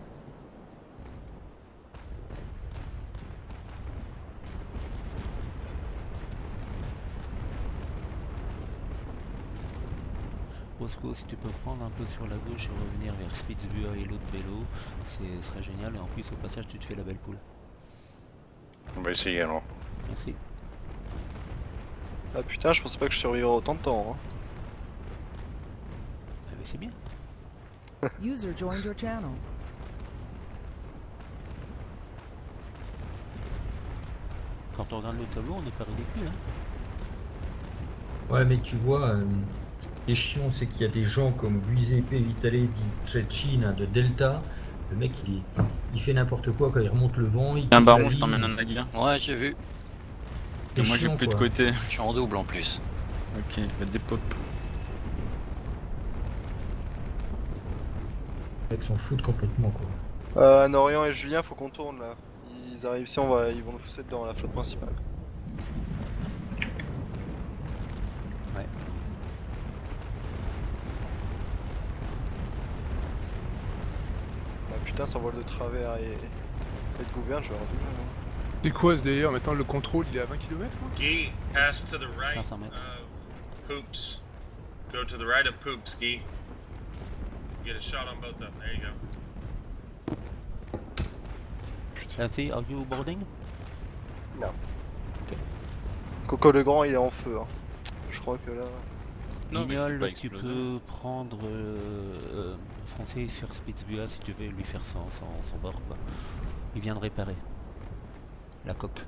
Roscoe, si tu peux prendre un peu sur la gauche et revenir vers Spitzbua et l'autre Bello, ce serait génial. Et en plus, au passage, tu te fais la belle poule. On va essayer alors. Merci. Ah putain, je pensais pas que je survivrais autant de temps. Hein. Ah mais c'est bien. User joined your channel. Quand on regarde le tableau, on n'est pas ridicule. Hein. Ouais, mais tu vois, ce qui est chiant, c'est qu'il y a des gens comme Giuseppe Vitale di Trecina de Delta. Le mec, il fait n'importe quoi quand il remonte le vent. Un baron, je t'emmène un navire. Ouais, j'ai vu. Et moi, j'ai plus de côté. Je suis en double en plus. Ok, va des pop. Les mecs s'en foutent complètement, quoi. Norian et Julien, faut qu'on tourne là. Ils arrivent ici, ils vont nous fousser dans la flotte principale. Ouais. Bah putain, sans vol de travers et de gouverne, je vais avoir du mal. Hein. C'est quoi d'ailleurs? Maintenant le contrôle il est à 20 km? Guy, pass to the right 500 mètres. of Poops. Go to the right of Poops, Guy. Get a shot on both of them. There you go. Santi, are you boarding? Non. Okay. Coco le Grand, il est en feu. Hein. Je crois que là... Guignol, tu peux prendre foncer sur Spitzbua si tu veux lui faire son bord, quoi. Il vient de réparer la coque.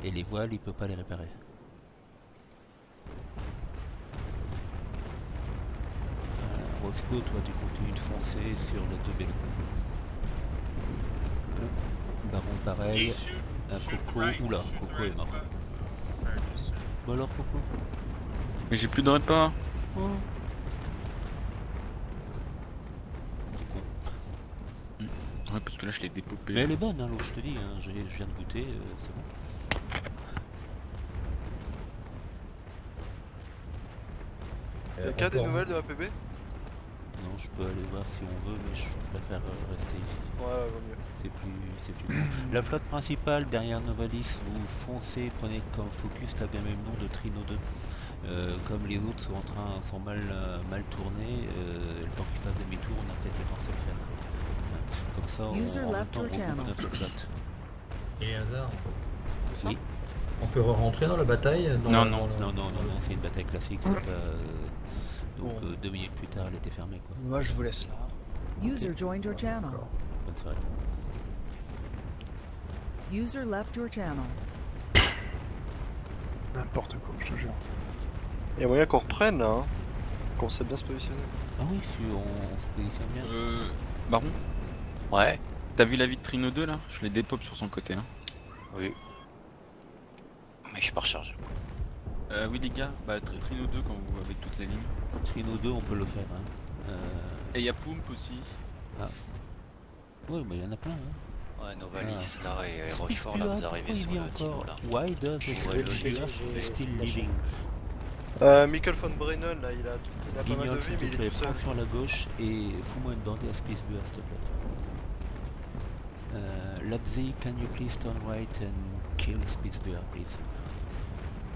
Et les voiles, il peut pas les réparer. Roscoe, toi tu continues de foncer sur les deux vélos. Baron pareil. Coco, oula, Coco est mort. Bon alors Coco. Mais j'ai plus de repas. Oh. Ouais, parce que là je l'ai dépopé. Mais elle est bonne, hein, l'eau, je te dis, hein, je viens de goûter, c'est bon. Quelqu'un des nouvelles de APB? Non, je peux aller voir si on veut, mais je préfère rester ici. Ouais, vaut mieux. C'est plus bon. La flotte principale derrière Novalis, vous foncez, prenez comme focus la bien même nom de Trino 2. Comme les autres sont mal tournés, le temps qu'ils fassent demi-tour, on a peut-être le temps de se le faire. Comme ça, en même temps, on regroupe notre flotte. Et hasard. Oui. On peut rentrer dans la bataille Non, c'est une bataille classique. C'est pas, donc 2 minutes plus tard, elle était fermée, quoi. Moi, je vous laisse là. User joined your channel. Bonne soirée. User left your channel. N'importe quoi, je te jure. Il y a moyen qu'on reprenne là, hein. Qu'on sait bien se positionner. Ah oui, si on se positionne bien. Baron. Ouais. T'as vu la vie de Trino 2 là? Je l'ai dépop sur son côté. Hein. Oui. Mais je suis pas rechargé. Oui les gars, bah Trino 2 quand vous avez toutes les lignes. Trino 2 on peut le faire. Hein. Et il y a Pump aussi. Ah. Oui, mais il y en a plein. Hein. Ouais, Novalis là et Rochefort là, vous arrivez sur le Tino là. Why does the still living? Michael von Brennan là, il a pas mal de vie, mais il est tout seul. Prends sur la gauche et fous-moi une bandée à Spacebua s'il te plaît. Lapsey, can you please turn right and kill Spacebua, please?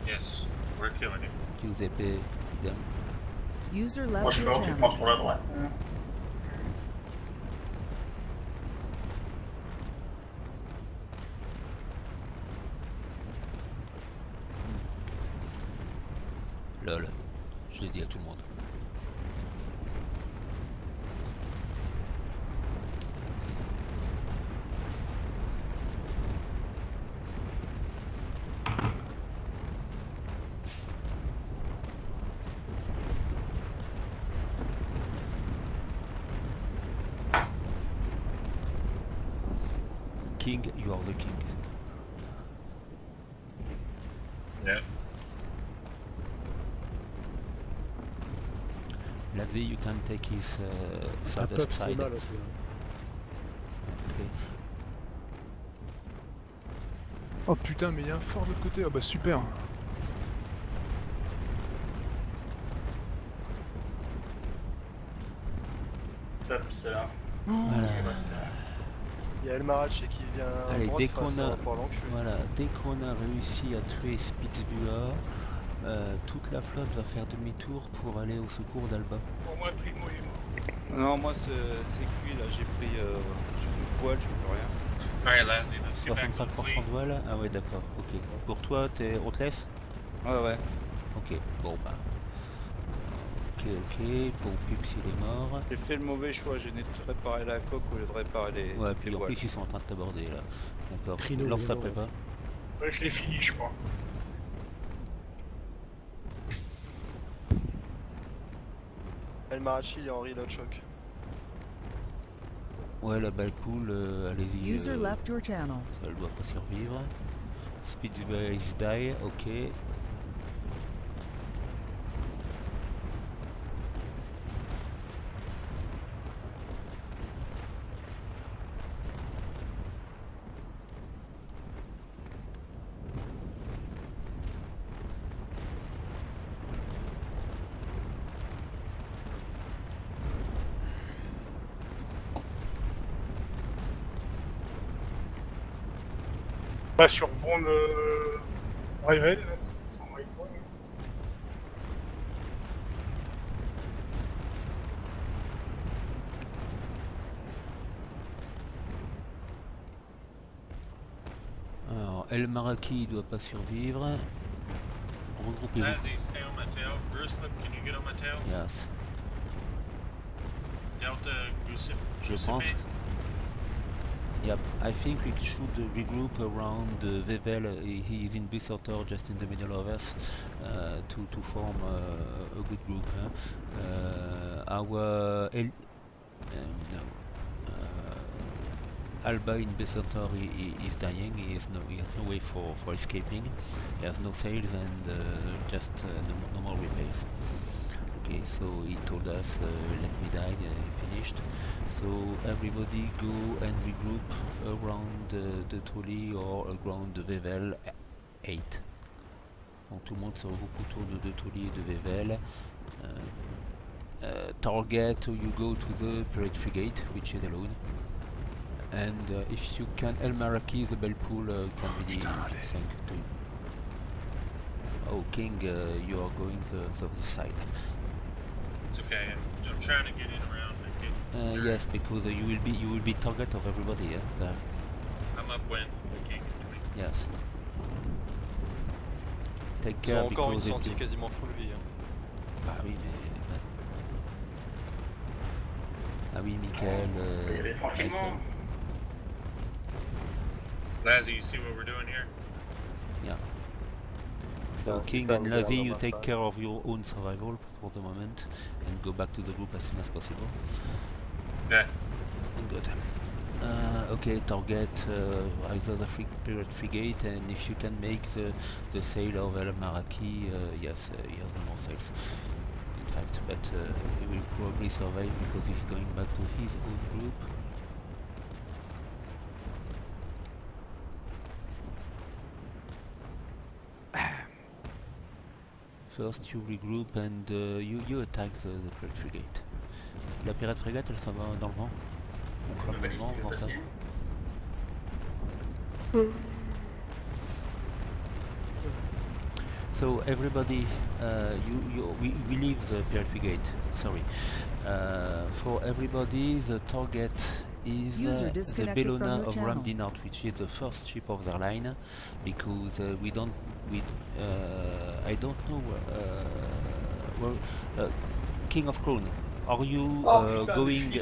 Yes, we're killing him. Giuseppe, idem. User left Moi je your pense qu'il channel. prend sur la droite. Lol, je l'ai dit à tout le monde. King, you are the king. Yeah. Lapsey, you can take his Un furthest peuple c'est side. mal aussi. Okay. Oh putain, mais il y a un fort de l'autre côté. Ah bah super. Top, c'est là. Voilà. Il y a El Marachi qui vient Allez, droite dès face, qu'on on a, va pouvoir l'enculer. voilà, dès qu'on a réussi à tuer Spitsbua, toute la flotte va faire demi-tour pour aller au secours d'Alba. Pour moi, Trimo est mort. Non, moi c'est cuit là, j'ai pris une poêle, je fais rien. Alright, Lassie, let's get back to the 65% fleet. de voile. Ah ouais, d'accord, ok. Pour toi, on te laisse? Ouais. Ok, bon bah. Ok, bon, Pups il est mort. J'ai fait le mauvais choix, j'ai réparé la coque au lieu de réparer les. Ouais, puis les en voiles. plus ils sont en train de t'aborder là. D'accord, Trino, lance il est ta mort prépa. aussi. Ouais, je l'ai fini, je crois. El Marachi il est en reload choc. Ouais, la balle pool, allez-y. User left your channel. Elle doit pas survivre. Spitsbua is die, ok. Pas sur Von Revel, là, c'est son waypoint. Alors, El Maraki il doit pas survivre. Regroupez-vous. Lassie, stay on my tail. Gruslip, can you get on my tail? Yes. Delta, Gruslip. Je pense. Yep, I think we should regroup around Vevel. He is in Bussertor, just in the middle of us, to form a good group. Huh? Alba in Bay Centaur is dying. He has no way for escaping. He has no sails and just no more repairs. Okay, so he told us, let me die, finished. So everybody go and regroup around the Tolly or around the Vevel 8. Donc tout le monde se regroupe autour de Tolly et de Vevel. Target, you go to the Pirate Frigate, which is alone. And if you can, El Maraki, the bell pool can be sunk to you. Oh, King, you are going the side. It's okay. I'm trying to get in around and get. Yes, because you will be target of everybody. Yeah, there. I'm upwind. I can't get to me. Yes. Take Ils care ont encore une because sentier quasiment full vie. Hein. Ah oui, mais. Ah oui, Michael. tranquillement. Lazzy, you see what we're doing here? Yeah. So King and Lazzy, you take care of your own survival for the moment and go back to the group as soon as possible. Yeah. Good. Okay, target either the Pirate Frigate, and if you can make the sail of El Maraki, yes, he has no more sails. In fact, but he will probably survive because he's going back to his own group. First you regroup and you attack the Pirate Frigate. La Pirate Frigate, elle s'en va dans le vent. On crame le vent, on vend ça. So everybody, we leave the Pirate Frigate. Sorry. For everybody, the target is the Bellona of Ramdinart, which is the first ship of their line, because I don't know where King of Crown. Are you going?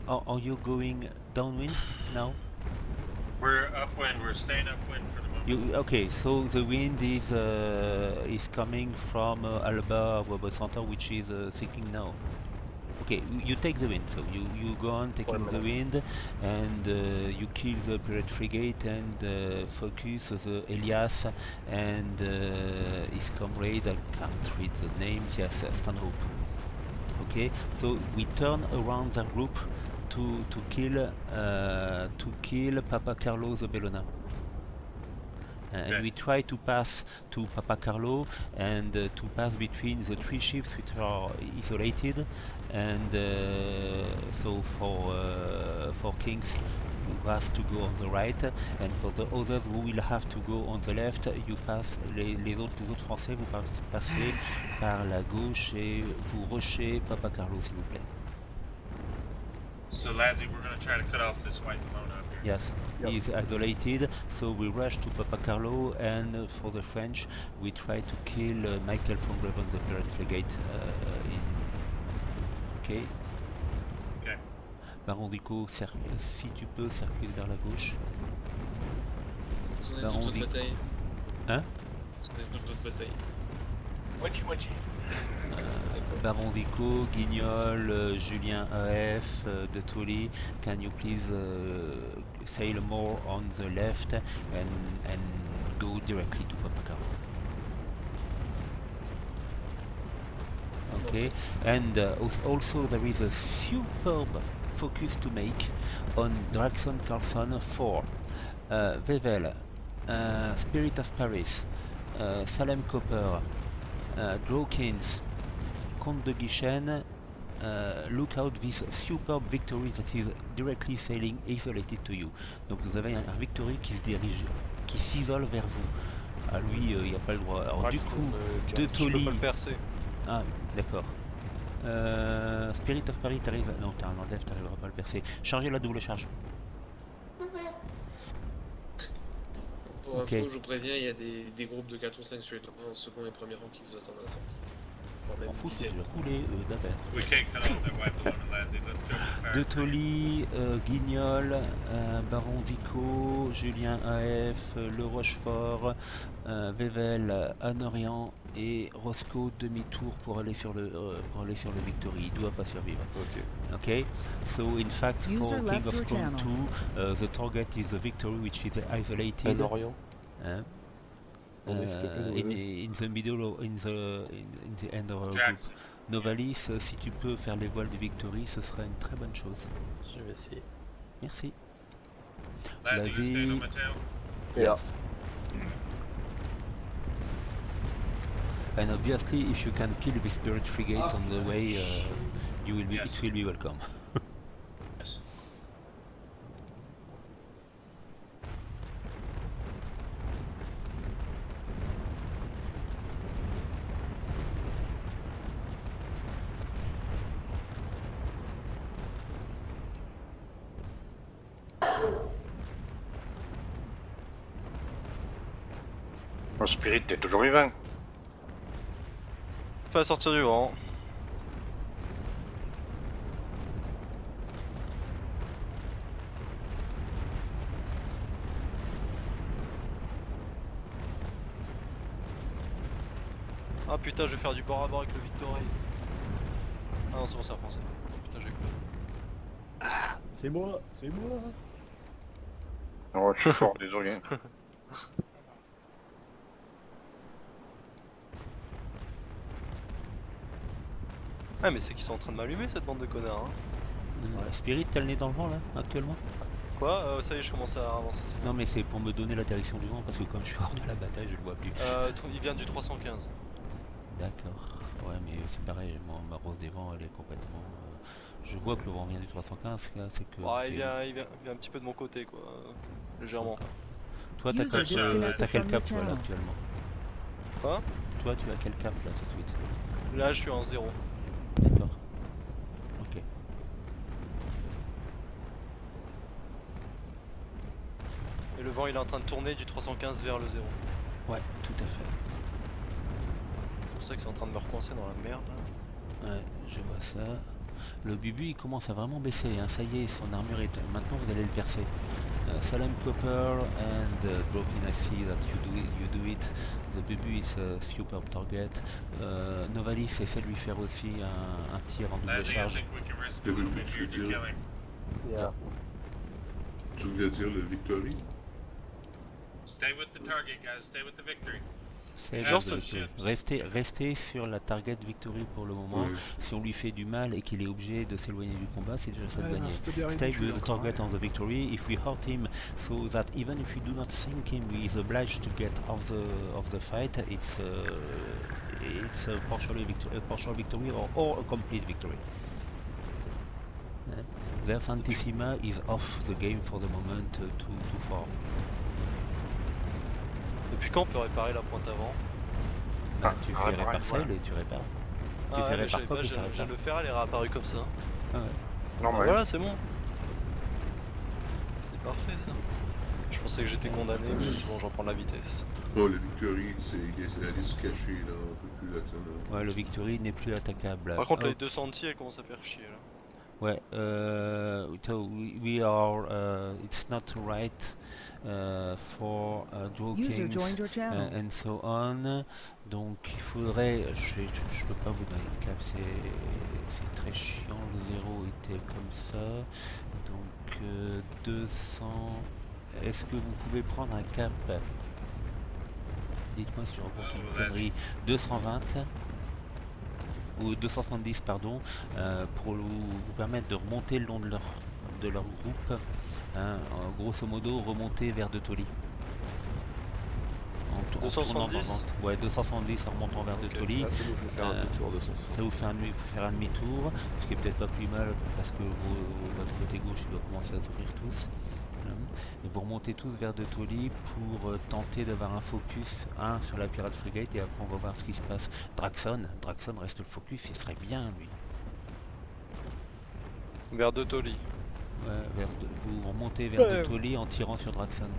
Are you going downwind now? We're upwind. We're staying upwind for the moment. Okay, so the wind is coming from Alba Bay Centaur, which is sinking now. Okay, you take the wind, so you go on taking the wind, and you kill the Pirate Frigate and focus the Elias and his comrade. I can't read the names. Yes, Stanhope. Okay, so we turn around the group to kill Papa Carlo the Bellona. And we try to pass to Papa Carlo and to pass between the three ships which are isolated, and so for Kings who has to go on the right, and for the others who will have to go on the left, you pass les autres Français, vous passez par la gauche et vous rushez Papa Carlo, s'il vous plaît. So Lazzy, we're going to try to cut off this white Bellona up here. Yes, he is isolated, so we rush to Papa Carlo, and for the French, we try to kill Michael von Breven, the Pirate Frigate. Okay. Okay. Baron Rico, si tu peux, circule vers la gauche. Vous en êtes Baron toute votre bataille. Hein? Vous en êtes toute votre bataille. Moitié. Baron Rico, Guignol, Julien AF, de Tolly, can you please sail more on the left and go directly to Papa Carlo? Okay, and also there is a superb focus to make on Draxon Carlson for Vevel, Spirit of Paris, Salem Copper, Drawkins, Comte de Guichen. Look out this superb Victory that is directly sailing isolated to you. Donc vous avez un Victory qui se dirige, qui s'isole vers vous. Ah lui, il n'y a pas le droit. Alors du coup, de Tolly. Je peux pas le percer. Ah d'accord. Spirit of Paris, t'arrives. Non, t'as un enlève, t'arriveras pas à le percer. Chargez la double charge. Pour info, je vous préviens, il y a des groupes de 4 ou 5 sur les seconds et premiers rangs qui vous attendent à la sortie. On fout, c'est déjà coulé, d'affaire. We can't cut off that white balloon, Lassie. Let's go to De Tolly, Guignol, Baron Vico, Julien AF, Le Rochefort, Vevel, Anorian et Roscoe demi-tour pour aller sur le Victory. Il doit pas survivre. Okay. So in fact User for King left of your Stone channel. 2, the target is the Victory, which is isolated. Anorian. In the middle, in the end of our group. Jackson. Novalis, si tu peux faire les voiles de Victory, ce serait une très bonne chose. Je vais essayer. Merci. Lassie, you staying on Mateo? Yeah. And obviously, if you can kill the Spirit Frigate on the way, you will be, it will be welcome. Yes. Mon Spirit, t'es toujours vivant. Pas sortir du vent. Ah putain, je vais faire du bord à bord avec le Victory. Ah non, c'est bon, c'est un français. Oh, putain, j'ai cru. C'est moi, c'est moi. Oh, je suis fort, désolé. Ah mais c'est qu'ils sont en train de m'allumer cette bande de connards hein. Spirit, t'as le nez dans le vent là, actuellement? Quoi ça y est, je commence à avancer. Non mais c'est pour me donner la direction du vent, parce que comme je suis hors de la bataille, je le vois plus. Il vient du 315. D'accord. Ouais mais c'est pareil, moi, ma rose des vents elle est complètement... Je vois que le vent vient du 315, là, c'est que... Ouais, il vient un petit peu de mon côté quoi, légèrement. Toi t'as quel cap toi là actuellement? Quoi? Toi tu as quel cap là tout de suite? Là je suis en 0. D'accord. Ok. Et le vent il est en train de tourner du 315 vers le 0. Ouais, tout à fait. C'est pour ça que c'est en train de me recoincer dans la merde là. Ouais, je vois ça. Le Bubu il commence à vraiment baisser, hein. Ça y est, son armure est... Maintenant vous allez le percer. Salem Copper and Broken, I see that you do it. The Bubu is a superb target. Novalis essaie de lui faire aussi un tir en double Lassie, I charge. think we can risk Le moving but, here tu to veux kill dire? him. Yeah. Tu voulais dire le Victory? Stay with the target, guys. Stay with the Victory. C'est Genre, de- rester sur la target Victory pour le moment. Ouais. Si on lui fait du mal et qu'il est obligé de s'éloigner du combat, c'est déjà ça de Ouais, non, gagner. c'était bien Stay ridicule, with the encore, target on the Victory. If we hurt him, so that even if we do not sink him, he is obliged to get off the fight. It's a partial victory or a complete victory. Their Santissima is off the game for the moment, too far. Depuis quand on peut réparer la pointe avant? Bah, tu fais répare celle et tu répares. Tu fais Ah ouais, mais répare j'avais pas pas, que ça je répare. le faire, elle est réapparue comme ça. Ah ouais. Non, mais... Voilà, c'est bon. C'est parfait ça. Je pensais que j'étais condamné, mais c'est bon, j'en prends de la vitesse. Oh, le Victory, il est allé se cacher là, on peut plus l'attendre. Ouais, le Victory n'est plus attaquable. Par contre, Hop. les 200 anti, elles commencent à faire chier là. Ouais, so we are, it's not right for draw User kings joined your channel. and so on. Donc il faudrait, je peux pas vous donner de cap, c'est très chiant, le 0 était comme ça. Donc 200, est-ce que vous pouvez prendre un cap? Dites-moi si je reprends une connerie. 220 ou 270 pardon, pour vous permettre de remonter le long de leur groupe, hein, grosso modo remonter vers De Tolly. En tournant dans 270? ouais, 270 en remontant vers De Tolly. Ah, ça nous fait faire un demi-tour de 170. Ça vous fait faire un demi-tour, ce qui est peut-être pas plus mal parce que votre côté gauche il doit commencer à s'ouvrir tous. Et vous remontez tous vers De Tolly pour tenter d'avoir un focus sur la Pirate Frigate et après on va voir ce qui se passe. Draxon reste le focus, il serait bien lui. Vers De Tolly. Ouais, vous remontez vers De Tolly en tirant sur Draxon.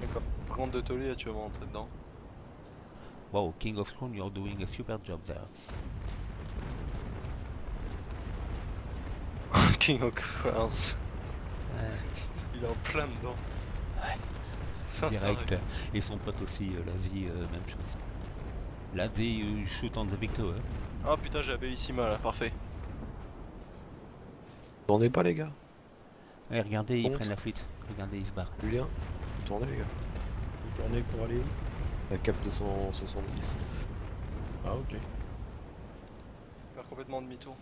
D'accord. Par contre, De Tolly, là, tu vas me rentrer dedans. Wow, King of Crown, you're doing a super job there. King of Crowns. Il est en plein dedans. Ouais. Direct. Et son pote aussi, l'Asie, même chose. L'Asie, shoot on the victor. Hein. Ah putain, j'ai la Bellissima là, parfait. Tournez pas les gars. Ouais, regardez, ils prennent la fuite. Regardez, ils se barrent. Julien, faut tourner les gars. Faut tourner pour aller où? La cap 270. Ah ok. Faire complètement demi-tour.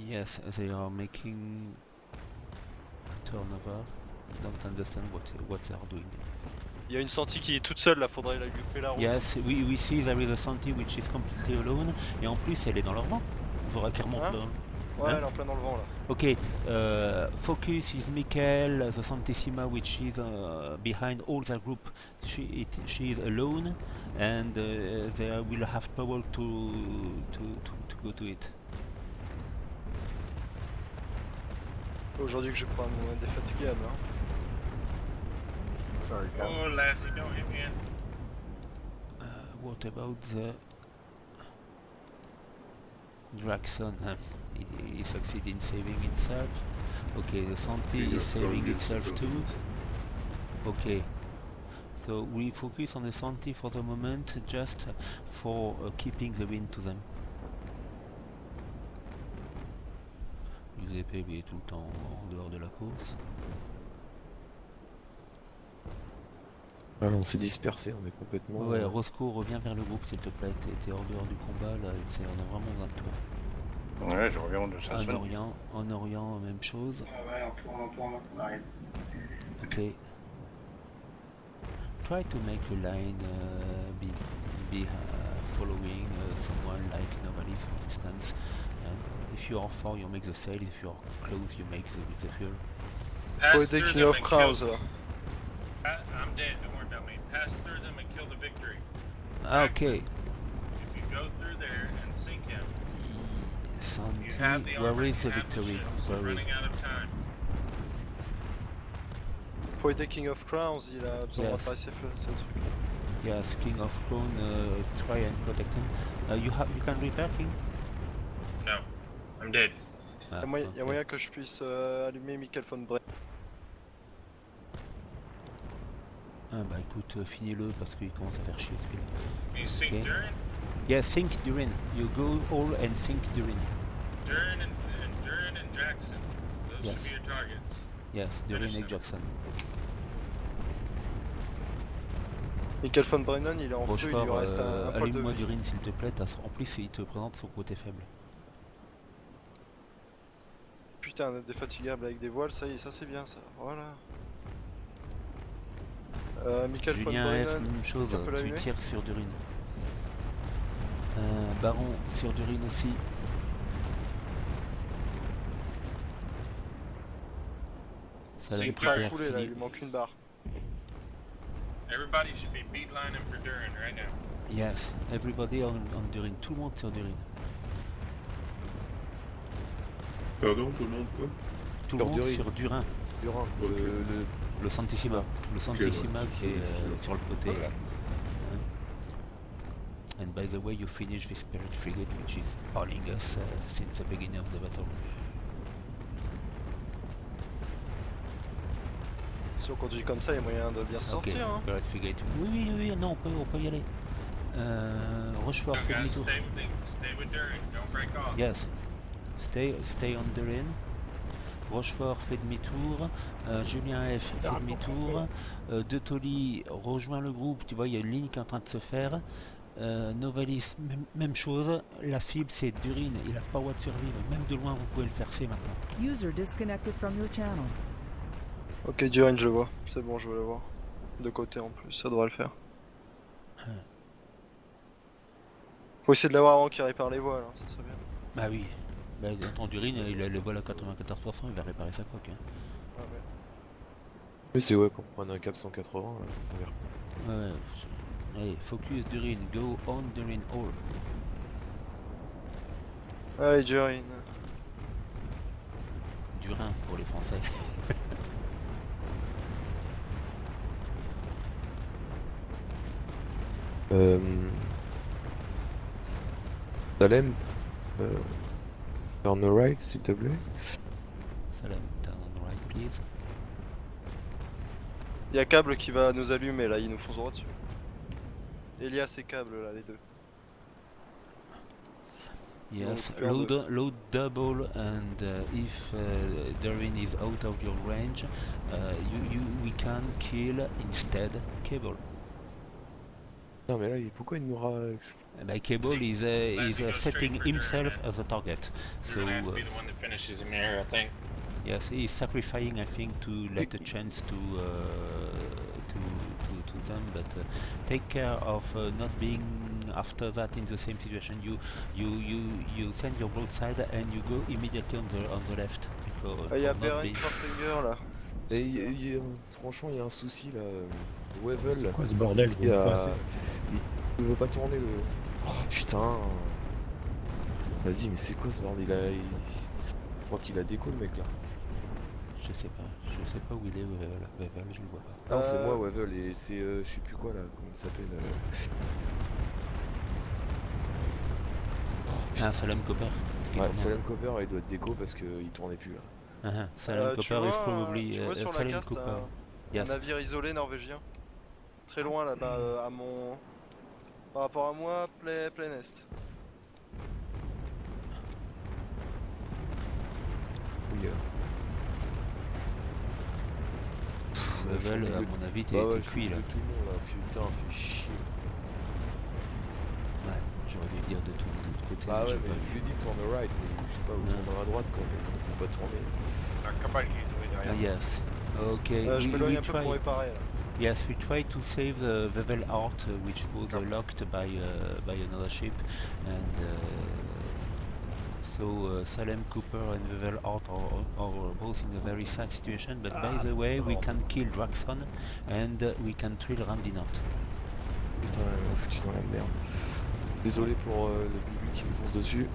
Yes, they are making a turnover. Don't understand what they are doing. Il y a une Santi qui est toute seule là, faudrait lui couper la route. Yes, we see there is a Santi which is completely alone. Et en plus, elle est dans le vent. On voit qu'elle remonte là. Ouais, elle est en plein dans le vent là. Ok, focus is Michael, the Santissima, which is behind all their group. She is alone, and they will have power to go to it. Aujourd'hui que je prends mon indéfatigable. Hein. Sorry, Cal. Oh, Lassie, don't hit me in. What about the Draxon? He succeeded in saving itself. Okay, the Santi is saving itself too. Okay, so we focus on the Santi for the moment, just for keeping the wind to them. Giuseppe est tout le temps en dehors de la course. Ah, on s'est dispersé, on est complètement... Ouais, Roscoe, reviens vers le groupe s'il te plaît, t'es hors dehors du combat, là, on a vraiment besoin de toi. Ouais, je reviens de ça. En Orient, même chose. Ouais, on tourne, on arrive. Ok. Try to make a line be following someone like Novalis, for instance. If you are far, you make the sail. If you are close, you make the fuel. Pass the through King them of and Crowns kill là. I'm dead, don't worry about me. Pass through them and kill the victory. Ah, ok. If you go through there and sink him, you have Santi, the where armor, is the you have the victory? ships, Where is running out of time. Pour aider King of Crowns, il a besoin Yes. d'appareil c'est le truc. Yes, King of Crown, try and protect him. You can repair King? No, I'm dead. Ah, Il y a ok. moyen que je puisse allumer Michael von Bremen. Ah bah écoute, finis-le parce qu'il commence à faire chier ce qu'il You sink Okay. Durin? Yeah, think Durin. You go all and think Durin. Durin and Jackson. Those Yes. should be your targets. Yes, Durin Finish et them. Jackson. Michael von Brennan, il est en feu, il lui Rochefort, reste un poil de allume-moi vie. Durin s'il te plaît. En plus, il te présente son côté faible. Putain, défatigable avec des voiles, ça y est, ça c'est bien ça. Voilà. Michael von Julien F, Brennan, même chose, tu peux tu l'allumer? tires sur Durin. Baron sur Durin aussi. Ça C'est Il est prêt à récupère, couler là, il fini. lui manque une barre. Everybody should be beatlining for Durin right now. Yes, everybody on Durin. Tout le monde sur Durin. Pardon, tout le monde quoi? Tout le monde Durin. sur Durin. Durin, Ok. Le Santissima. Le Santissima ouais, qui est sûr. sur le côté là. And by the way, you finish the Spirit Frigate which is hauling us since the beginning of the battle. Si on continue comme ça, il y a moyen de bien se Ok, sortir. Hein. Spirit Frigate. Oui, non, on peut y aller. Rochefort, You fais guys demi-tour. stay with Durin. Don't break off. Yes. Stay on Durin. Rochefort fait demi-tour. Julien F fait demi-tour. De Tolly rejoint le groupe. Tu vois, il y a une ligne qui est en train de se faire. Novalis, même chose. La cible, c'est Durin. Il a pas droit de survivre. Même de loin, vous pouvez le percer maintenant. User disconnected from your channel. Ok, Durin, je le vois. C'est bon, je vais le voir. De côté en plus, ça devrait le faire. Faut essayer de l'avoir avant qu'il répare les voiles, hein, ça serait bien. Bah oui. Bah, attends, Durin, il a le vol à 94%, il va réparer sa coque. Hein. Ah ouais. Oui, c'est ouais, qu'on prenne un cap 180, on verra. Ouais. Allez, focus Durin, go on Durin all. Allez, Durin. Durin pour les Français. Salem, turn right s'il te plaît. Salem, turn on right, please. Il y a câble qui va nous allumer là, il nous fonce droit dessus. Elias et câble là, les deux. Yes, load double, and if Darwin is out of your range, we can kill instead Cable. Non mais là, pourquoi il nous Cable is setting himself as a target. So Be the one that finishes him here, I think. yes, he is sacrificing, I think, to let a chance to them. But take care of not being after that in the same situation. You send your broadside and you go immediately on the left. Il y a Beren Farfinger là. Et franchement, il y a un souci là. Wevel. C'est quoi ce bordel? Il veut pas tourner le. Oh putain. Vas-y, mais c'est quoi ce bordel? Je crois qu'il a déco le mec là. Je sais pas où il est Wevel, je le vois pas. Non, c'est moi Wevel et c'est je sais plus quoi là, comment il s'appelle. Salem Copper. Ouais, Salem Copper il doit être déco parce qu'il tournait plus là. Salem Copper is probably tu vois sur la Salem carte Copper. un navire isolé norvégien. Très loin là-bas, à mon... Par rapport à moi, plein est. Oui, Wevel, à mon avis, t'es cuit là. Tout le monde là, putain, fait chier. Ouais, j'aurais dû dire de tourner de l'autre côté. Bah ouais, mais je lui ai dit de tourner right, mais je sais pas, où tourner à droite quand même, il faut pas tourner. La cabale qui est tombée derrière. Yes, ok. Je m'éloigne un peu pour réparer là. Yes, we tried to save the Wevel Art, which was locked by another ship, and so Salem Cooper and Wevel Art are both in a very sad situation. But by the way, we can kill Draxon and we can trill Ramdinart. Putain, il m'a foutu dans la merde. Désolé pour le bubu qui me fonce dessus.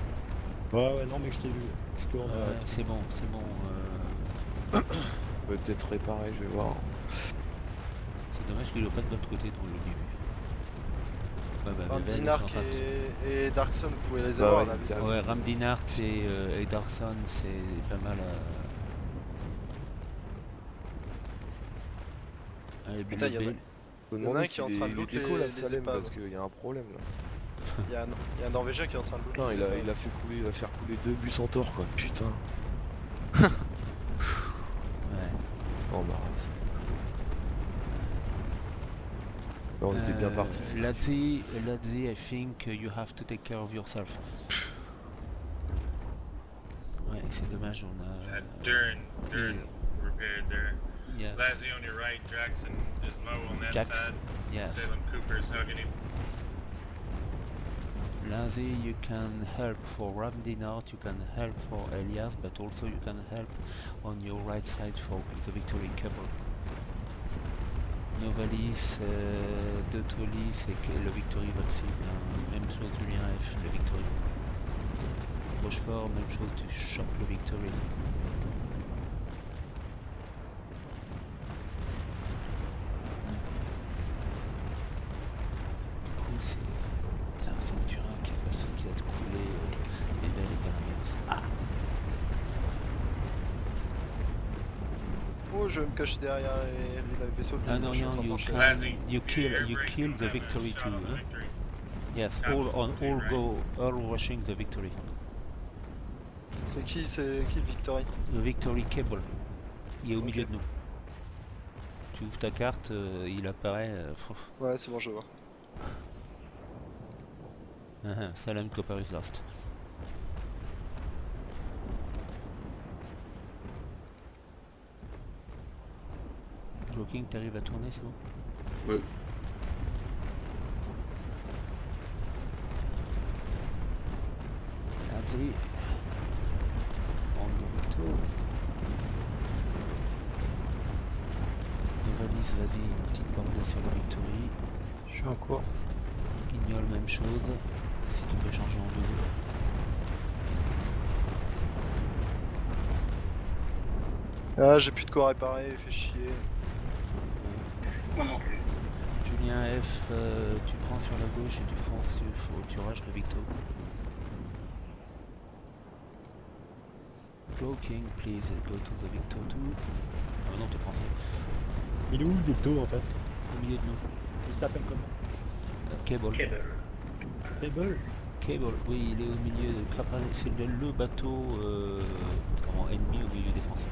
Ouais, non, mais je t'ai vu. Je tourne. C'est bon. Peut-être réparer, je vais voir. C'est dommage qu'il n'est pas de l'autre côté dans le début. Ramdinart et Darkson, vous pouvez les avoir là. Ouais, Ramdinart et Darkson, c'est pas mal à... Allez, Putain, il y en a un qui est en train de looter les épaves. Parce qu'il y a un problème là. Il y a un Norvégien qui est en train de looter. Non, il a faire couler 2 buts en tort quoi, putain. Ouais. Oh bah on était bien parti. Ladzi, I think you have to take care of yourself. Ouais, c'est dommage, on a... Durin repaired there. Yes. Lazzy on your right, Jackson is low on that side. Yes. Salem Cooper's hugging him. Lazzy, you can help for Ramdinart, you can help for Elias, but also you can help on your right side for the Victory Cable. Novalis, Deutolis et le Victory Voxy, même chose Julien F, le Victory. Rochefort, même chose, tu chopes le Victory. Du coup c'est un Centurin qui a de couler les belles et Berniers. Ah. Oh, je vais me cacher derrière les vaisseaux de non, you kill the Victory too. Huh? Yes, all rushing the Victory. C'est qui Victory? Le Victory Cable. Il est au milieu de nous. Tu ouvres ta carte, il apparaît. Ouais, c'est bon, je vois. Salem Copper is lost. Joking, t'arrives à tourner, c'est bon? Ouais. Allez. On tour. Novalis, vas-y, une petite bordée sur la Victory. Je suis en cours. Guignol, même chose. Si tu peux changer en double. Ah, j'ai plus de quoi réparer, fait chier. Moi non plus. Julien F, tu prends sur la gauche et tu fonces, tu rushes le Victo. cloaking, please go to the Victor 2. Ah non, t'es français. Il est où le Victo en fait? Au milieu de nous. Il s'appelle comment? Cable. Cable. Cable, oui, il est au milieu de c'est le bateau ennemi au milieu des Français.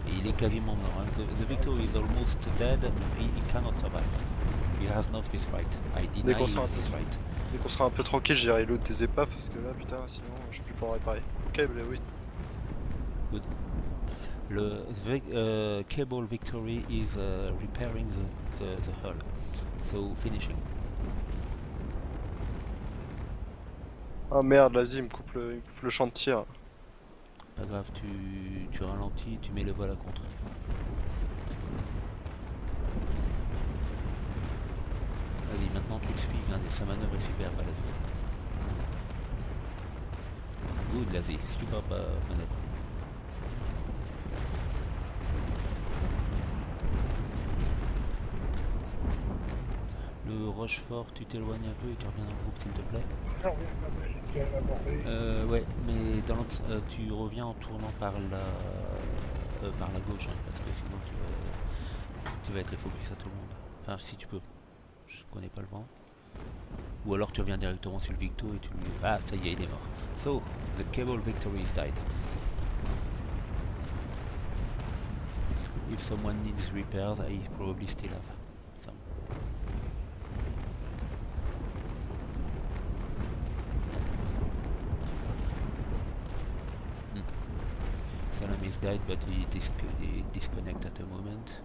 Et il est quasiment mort. Hein. The Victor is almost dead, he cannot survive. He has not this right. I deny Dès qu'on sera un this peu right. Dès qu'on sera un peu tranquille, j'irai l'autre des épaves parce que là, putain, sinon je peux pas le réparer. Ok, bah oui. Good. Cable Victory is repairing the hull. So finishing. Ah merde, vas-y, il me coupe le champ de tir. Pas grave, tu ralentis, tu mets le vol à contre. Vas-y, maintenant tu le suis, regardez, sa manœuvre est super, pas Lazy. Good Lazy, super manœuvre. Le Rochefort, tu t'éloignes un peu et tu reviens dans le groupe s'il te plaît. J'en reviens, j'ai tiré à l'aborder. Ouais, mais dans tu reviens en tournant par la gauche, hein, parce que sinon tu vas être focus à tout le monde. Enfin, si tu peux. Je connais pas le vent. Ou alors tu reviens directement sur le Victo et tu lui... Ah, ça y est, il est mort. So, the Cable Victory is died. If someone needs repairs, I probably still have some. Salam is died, but he disconnect at the moment.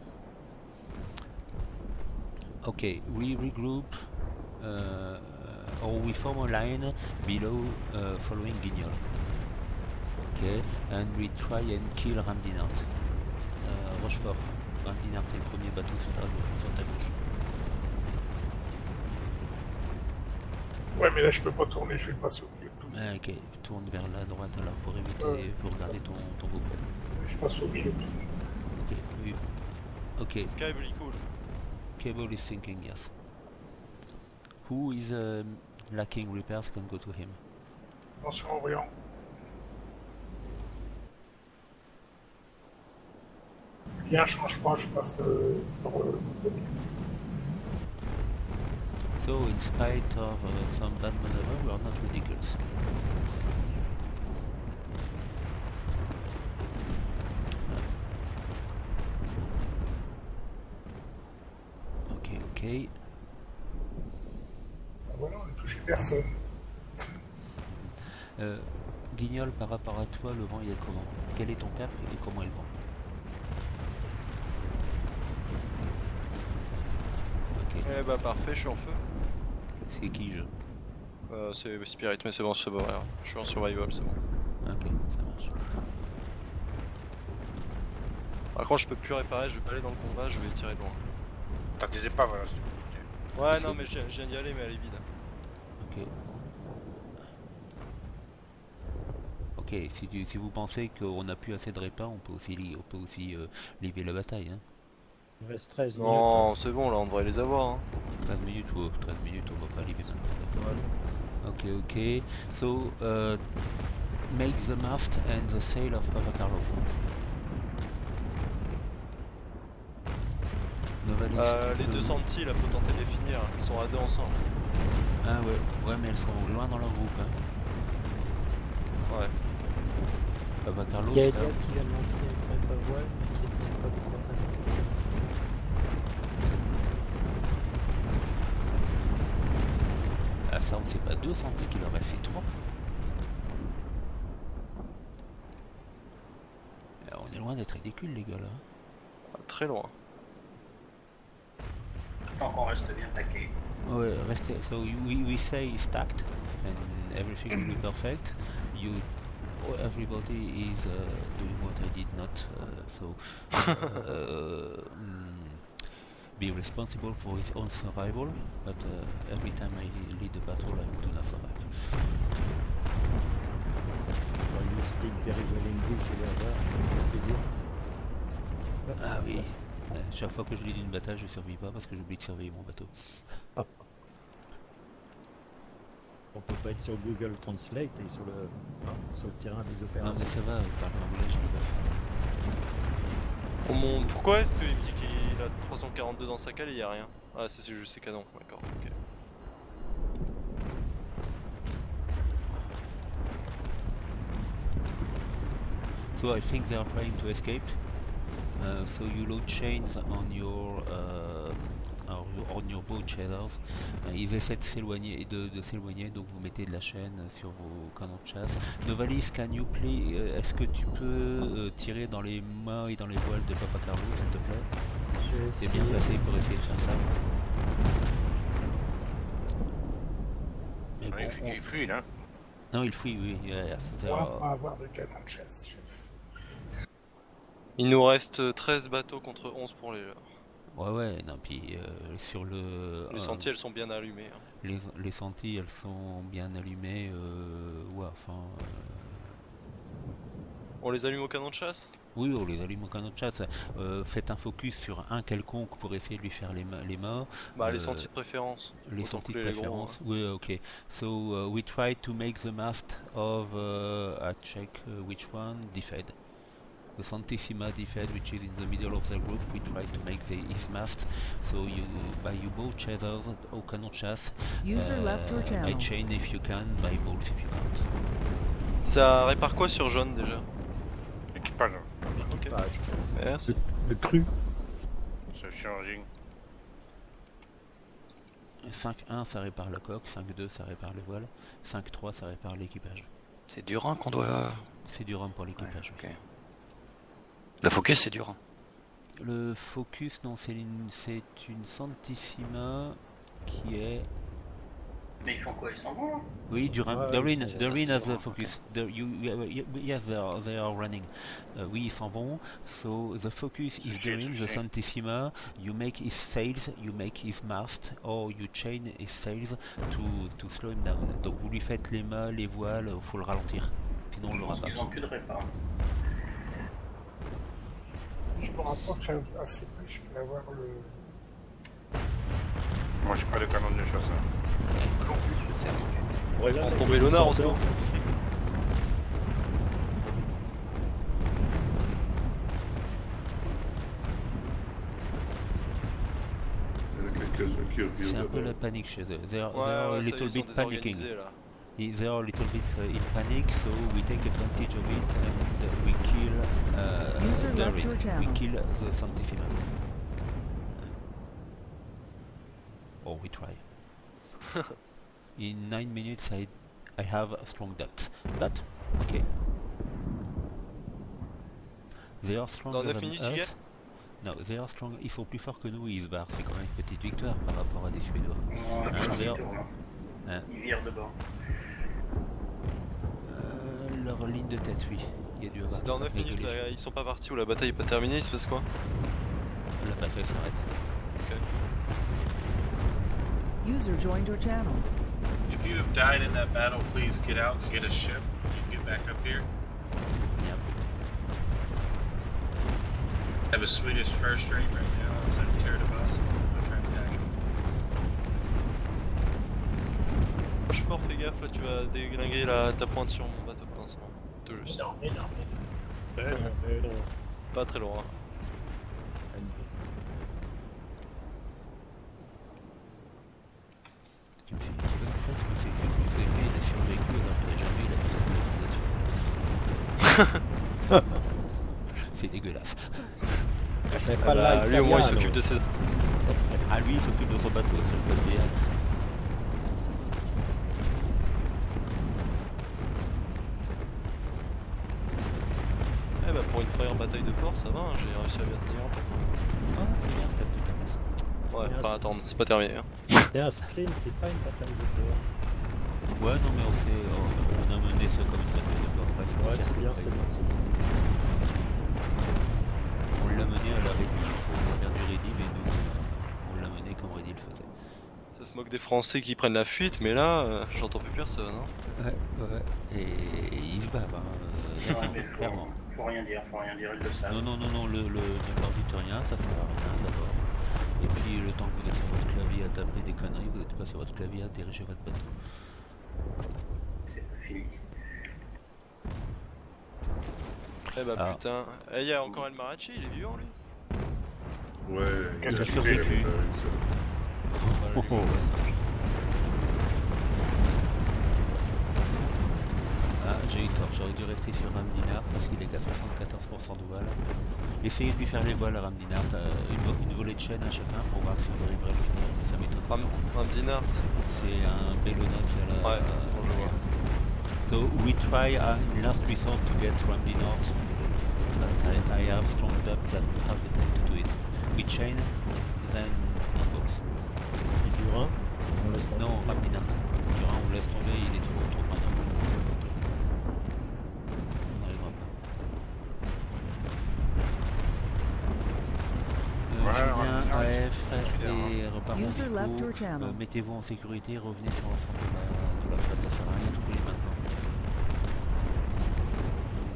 Okay, we regroup, or we form a line below following Guignol. Okay, and we try and kill Ramdinart. Rochefort, Ramdinart c'est le premier bateau sur ta gauche. Ouais, mais là je peux pas tourner, je vais passer au milieu. Ah, ok, tourne vers la droite alors pour éviter, pour garder ton groupe. Je passe au milieu. Ok, oui. Ok. Cable, il cool. Cable is sinking, yes. Who is lacking repairs can go to him. Attention, Orient. Rien change pas, je passe So, in spite of some bad maneuver, we are not ridiculous. Ok. Voilà, on n'a touché personne. Guignol, par rapport à toi, le vent il est comment? Quel est ton cap et comment est le vent? Ok. Eh bah parfait, je suis en feu. C'est qui je? C'est Spirit, mais c'est bon, c'est bon, rien. Je suis en survival, c'est bon. Ok, ça marche. Par contre, je peux plus réparer, je vais pas aller dans le combat, je vais tirer de loin. T'as des épaves là, si tu veux. Ouais, non, mais je viens d'y aller, mais elle est vide. Ok. Ok, si vous pensez qu'on n'a plus assez de repas, on peut aussi livrer la bataille. Hein. Il reste 13 minutes. Non, c'est bon, là, on devrait les avoir. Hein. 13 minutes, on va pas livrer ça. Ok. So, make the mast and the sail of Pavacarlo. Les deux Santi, là, faut tenter de les finir. Ils sont à deux ensemble. Ah ouais, mais elles sont loin dans leur groupe. Hein. Ouais. Pavacarlo. Il y a Elias qui vient de lancer une prépa voile, mais qui n'est pas beaucoup entamé. Ah ça, on sait pas 2 Santi qu'il leur reste, c'est 3. Alors, on est loin d'être ridicule les gars là. Très loin. Tant qu'on reste bien taqué. Ouais, restez. So we say stacked and everything will be perfect. Everybody is doing what I did not. Be responsible for his own survival, but every time I lead the battle, I do not survive. On lui explique very well English et les hasards, plaisir. Ah oui, chaque fois que je lead une bataille, je survis pas parce que j'oublie de surveiller mon bateau. On peut pas être sur Google Translate et sur le terrain des Non opérations. mais ça va, parle anglais, j'arrive Pourquoi est-ce qu'il me dit qu'il a 342 dans sa cale et il y a rien? Ah, c'est juste ses canons, d'accord, ok. So I think they are trying to escape. So you load chains on your boat chasers. Ils essaient de s'éloigner, donc vous mettez de la chaîne sur vos canons de chasse. Novalis, can you play? Est-ce que tu peux tirer dans les mâts et dans les voiles de Papa Carlo, s'il te plaît? C'est bien placé pour essayer de faire ça. Mais bon, il fuit là. Non, il fuit, oui. On va pas avoir de canon de chasse, chef. Il nous reste 13 bateaux contre 11 pour les leurs. Ouais, non, puis sur le... Les sentiers, elles sont bien allumées. Hein. Les sentiers, elles sont bien allumées, ouais, enfin... On les allume au canon de chasse? Oui, on les allume au canon de chasse. Faites un focus sur un quelconque pour essayer de lui faire les mâts. Bah, les sentiers de préférence. Les sentiers de préférence, oui, ok. So, we try to make the mast of... I check which one, defed. The Santissima defed, which is in the middle of the group, we try to make his mast. So you, by your boat chasers, au canon de chasse, by chain if you can, by bolts if you can't. Ça répare quoi sur jaune déjà? L'équipage. Ok. Merci. Le cru. C'est changing. 5-1 ça répare la coque, 5-2 ça répare les voiles, 5-3 ça répare l'équipage. C'est du rhum qu'on doit... C'est du rhum pour l'équipage. Ouais, ok. Le focus c'est du rhum. Le focus, non, c'est une Santissima qui est... Mais ils font quoi? Ils s'en vont? Oui, du rhum. The Rin has the focus. Yes, they are running. Oui, ils s'en vont. So the focus is the Rin, the Santissima. You make his sails, you make his mast, or you chain his sails to slow him down. Donc vous lui faites les mâts, les voiles, faut le ralentir. Sinon on l'aura pas. Ils n'ont plus de répart. Si je me rapproche assez près, je peux avoir le... Moi j'ai pas de canon de chasse. Non plus, je sais. On va tomber l'honneur, Oslo. Il y en a quelques-uns qui reviennent. C'est un peu la panique chez eux. They are a little bit panicking. They are a little bit in panic, so we take advantage of it and we kill the Rin. We kill the Santissima. Or we try. In 9 minutes I have a strong doubt. But, okay. They are stronger than us. No, they are strong. Ils sont plus forts que nous, ils se barrent. C'est quand même une petite victoire par rapport à des Suédois. Ils virent de bord. Leur ligne de tête, oui. Il y a du C'est dans 9 minutes, là, ils sont pas partis ou la bataille est pas terminée, il se passe quoi? La bataille s'arrête. Ok. User joined your channel. If you have died in that battle, please get out and get a ship and get back up here. Yep. I have a Swedish first rate right now outside of Terra de Bas. I'm trying to attack. Marche fort, fais gaffe, là tu vas déglinguer ta pointe sur mon bateau de lancement. Tout juste. Pas très loin. Ce qui me fait presque, c'est que le PP il a survécu alors qu'il n'a jamais eu la puissance de c'est dégueulasse. Lui au moins il s'occupe de ses... Ah lui il s'occupe de son bateau, ça le peut bien. Eh bah pour une première bataille de port ça va, hein, j'ai réussi à bien tenir. Ah c'est bien, t'as pu ta masse. Ouais, pas attendre, c'est pas terminé. Hein. C'est un sprint, c'est pas une bataille de port. Ouais non mais on a mené ça comme une bataille de port. Ouais c'est bien, c'est bien, c'est bien. On l'a mené à la ready, on a perdu ready mais nous on l'a mené comme ready le faisait. Ça se moque des Français qui prennent la fuite mais là j'entends plus personne. Hein. Ouais, et ils se battent hein. Non mais faut rien dire, ils le savent. Non, ne leur dites rien, ça sert à rien d'abord. Et puis le temps que vous êtes sur votre clavier à taper des conneries, vous n'êtes pas sur votre clavier à diriger votre bateau. C'est pas fini. Eh bah putain, il y a encore El Marachi, il est vivant lui. Ouais, il a survécu. Ah, j'ai eu tort, j'aurais dû rester sur Ramdinart parce qu'il est qu'à 74% de voile. Essayez de lui faire les voiles à Ramdinart, une volée de chaîne à chacun pour voir si on arriverait à le finir, mais ça m'étonne pas. Ramdinart, c'est un Bellona qui a la... Ouais, c'est bon, je vois. So we try in last resort to get Ramdinart, but I have strong doubt that we have the time to do it. We chain, then it goes. Et Durin, on laisse tomber. Non, Ramdinart. Durin, on laisse tomber, il est trop maintenant. On n'arrivera pas. Julien, AF et repartons. Mettez-vous en sécurité, revenez sur l'ensemble de la flotte, ça sert à rien de couler maintenant.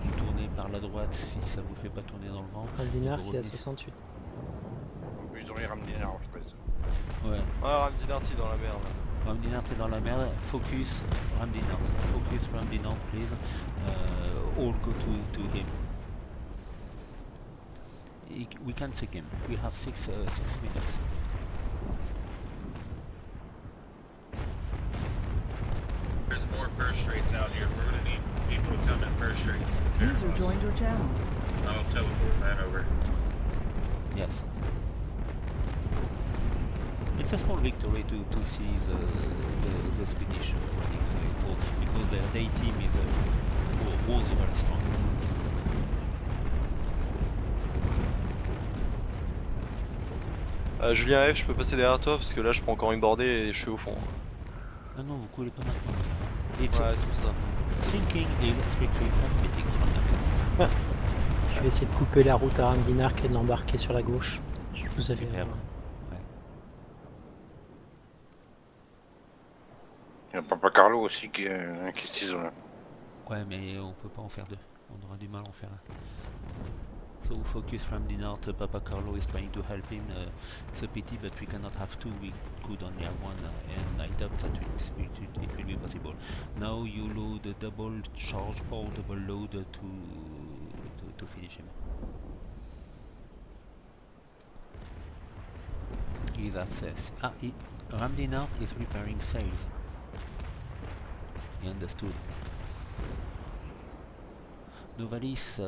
Vous tournez par la droite si ça vous fait pas tourner dans le vent. Ramdinart qui est à 68. Oui, ils ont les Ramdinart, je pense. Ouais. Ah, Ramdinart est dans la merde. Ramdinart est dans la merde. Focus Ramdinart. Focus Ramdinart, please. All go to him. We can take him. We have 6 minutes. There's more first rates out here. We're gonna need people to come in first rates. User joined your channel. I'll teleport that over. Yes. It's a small victory to see the Swedish running because their day team was very strong. Julien F, je peux passer derrière toi parce que là je prends encore une bordée et je suis au fond. Ah non, vous coulez pas maintenant. Ouais, c'est pour ça. Thinking is strictly transmitting from Je vais essayer de couper la route à Ramdinart et de l'embarquer sur la gauche. Vous allez... Il y a Papa Carlo aussi qui se t'isole. Ouais, mais on peut pas en faire deux. On aura du mal à en faire un. So focus Ramdinart, Papa Carlo is trying to help him. It's a pity, but we cannot have two. We could only have one, and I doubt that it will be possible. Now you load a double charge or double load to finish him. He's access. Ramdinart is repairing sails. He understood. Novalis,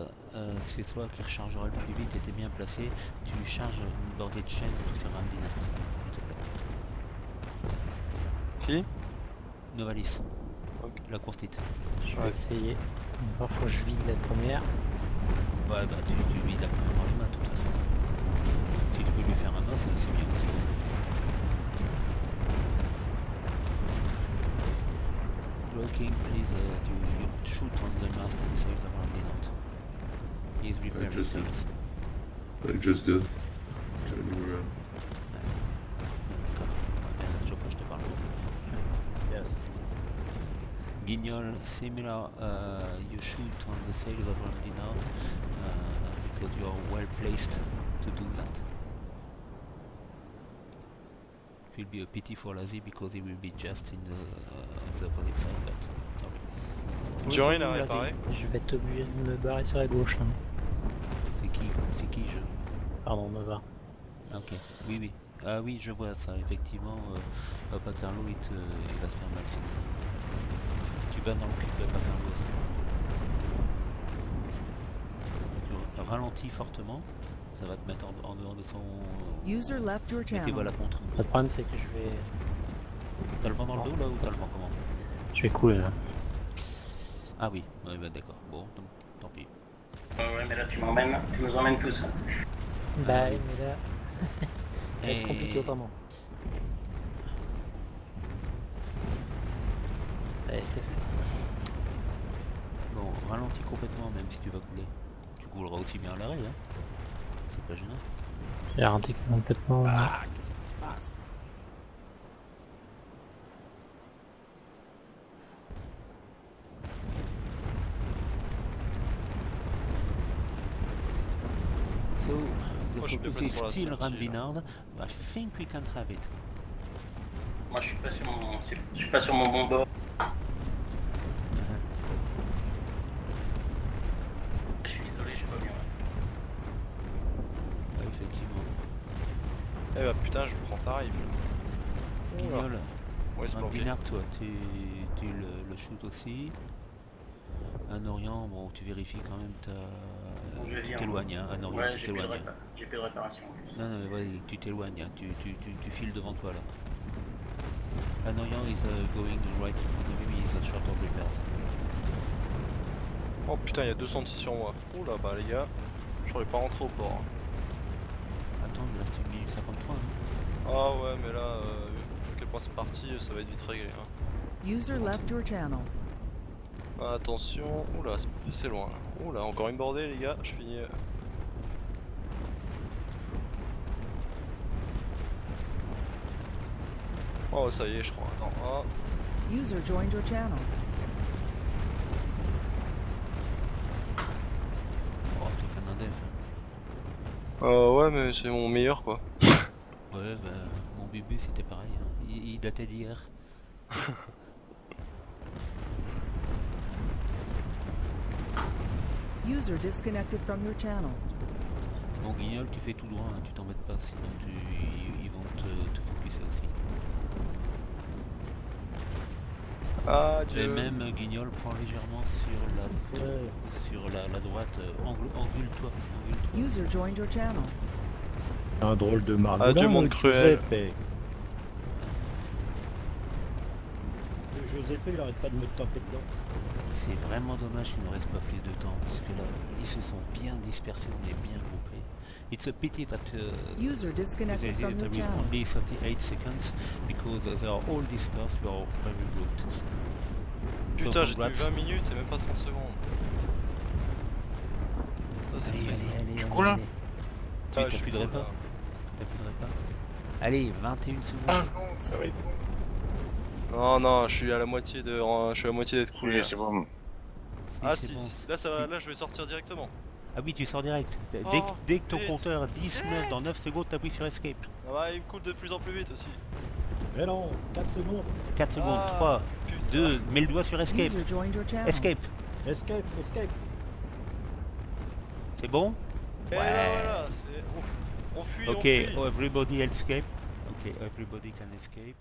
c'est toi qui rechargera le plus vite et t'es bien placé. Tu charges une bordée de chaîne sur Ramdinart, s'il te plaît. Qui? Novalis. Okay. La course titre. Je vais essayer. Il faut que je vide la première. Ouais, bah tu vides la première dans les mains de toute façon. Si tu peux lui faire un os, c'est bien aussi. Blocking, please, you shoot on the mast and save the Ramdinart. He is repairing things. I just did. Turning around. D'accord. Je crois que je te parle. Yes. Guignol, similar, you shoot on the sails of Ramdinart because you are well placed to do that. It will be a pity for Lazy because he will be just in the opposite side, but sorry. Jorin a réparé. Je vais être obligé de me barrer sur la gauche là. C'est qui je? Pardon, Nova. Ok, oui. Ah oui, je vois ça, effectivement, Papa Carlo il va te faire mal sinon. Tu vas dans le cul de Papa Carlo aussi. Tu ralentis fortement, ça va te mettre en dehors de son... User left your channel. Mettez voilà contre. Le problème c'est que je vais... T'as le vent dans le dos là ou t'as le vent comment? Je vais couler là. Ah oui, bah, d'accord, bon, tant pis. Ouais, mais là tu nous emmènes tous. Bah, mais là... ça va être compliqué autrement. Allez, c'est fait. Bon, ralentis complètement même si tu vas couler. Tu couleras aussi bien à l'arrêt, hein. C'est pas gênant. J'ai ralenti complètement. Ah, qu'est-ce qui se passe? So, the focus is still Ramdinart. I think we can have it. Moi je suis pas sur mon bon bord. Eh bah putain, je prends ta rive. Guignol, Ouais, c'est planqué. Guinard, toi, tu le shoot aussi. Un Orient, bon, tu vérifies quand même, tu t'éloignes, hein. Un Orient, Ouais, tu j'ai plus, t'éloignes. j'ai plus de réparation en plus. Non, non, mais vas-y, tu t'éloignes, hein. Tu files devant toi là. Un Orient is going right in front of him, he's short of repairs. Oh putain, il y a 200 sur moi. Oh là bah les gars, je pourrais pas rentrer au port. Hein. Attends, il reste 1 minute 53. Hein. Ah ouais, mais là, à quel point c'est parti, ça va être vite réglé. Hein. User left your channel. Ah, attention, oula, c'est loin. Là. Oula, encore une bordée les gars, je finis. Oh, ça y est, je crois. Non, ah. User joined your channel. Oh, c'est qu'un indef. Ouais, mais c'est mon meilleur quoi. Ouais, bah, mon bébé c'était pareil. Hein. Il datait d'hier. User disconnected from your channel. Bon, Guignol, tu fais tout droit, hein, tu t'embêtes pas, sinon ils vont te focuser aussi. Ah, et même Guignol prend légèrement sur la droite, engule-toi. User joined your channel. Un drôle de margot. Ah, du monde cruel. Giuseppe, il arrête pas de me taper dedans. C'est vraiment dommage qu'il ne reste pas plus de temps, parce que là, ils se sont bien dispersés, on est bien groupés. It's a pity that User disconnected from your there is channel. only 38 seconds, because they are all dispersed, we are very good. Putain, j'ai tenu 20 minutes et même pas 30 secondes. Ça, c'est triste. Allez, cool, hein. Tu t'as plus de repas. Allez, 21 secondes. 20 secondes, ça va être bon. Non, non, je suis à la moitié de, je suis à la moitié d'être cool. Oui, c'est bon. Ah c'est si, bon. si, là ça va, là je vais sortir directement. Ah oui, tu sors direct. Oh, Dès que ton vite, compteur 19 dans 9 secondes, t'appuies sur Escape. Ah bah il me coule de plus en plus vite aussi. Mais non, 4 secondes. 4 secondes, Ah, 3, putain. 2, mets le doigt sur Escape. User joined your channel. Escape. Escape, escape. C'est bon? Et voilà, c'est... Ouf. On fuit, Ok, on fuit. everybody escape. Ok, everybody can escape.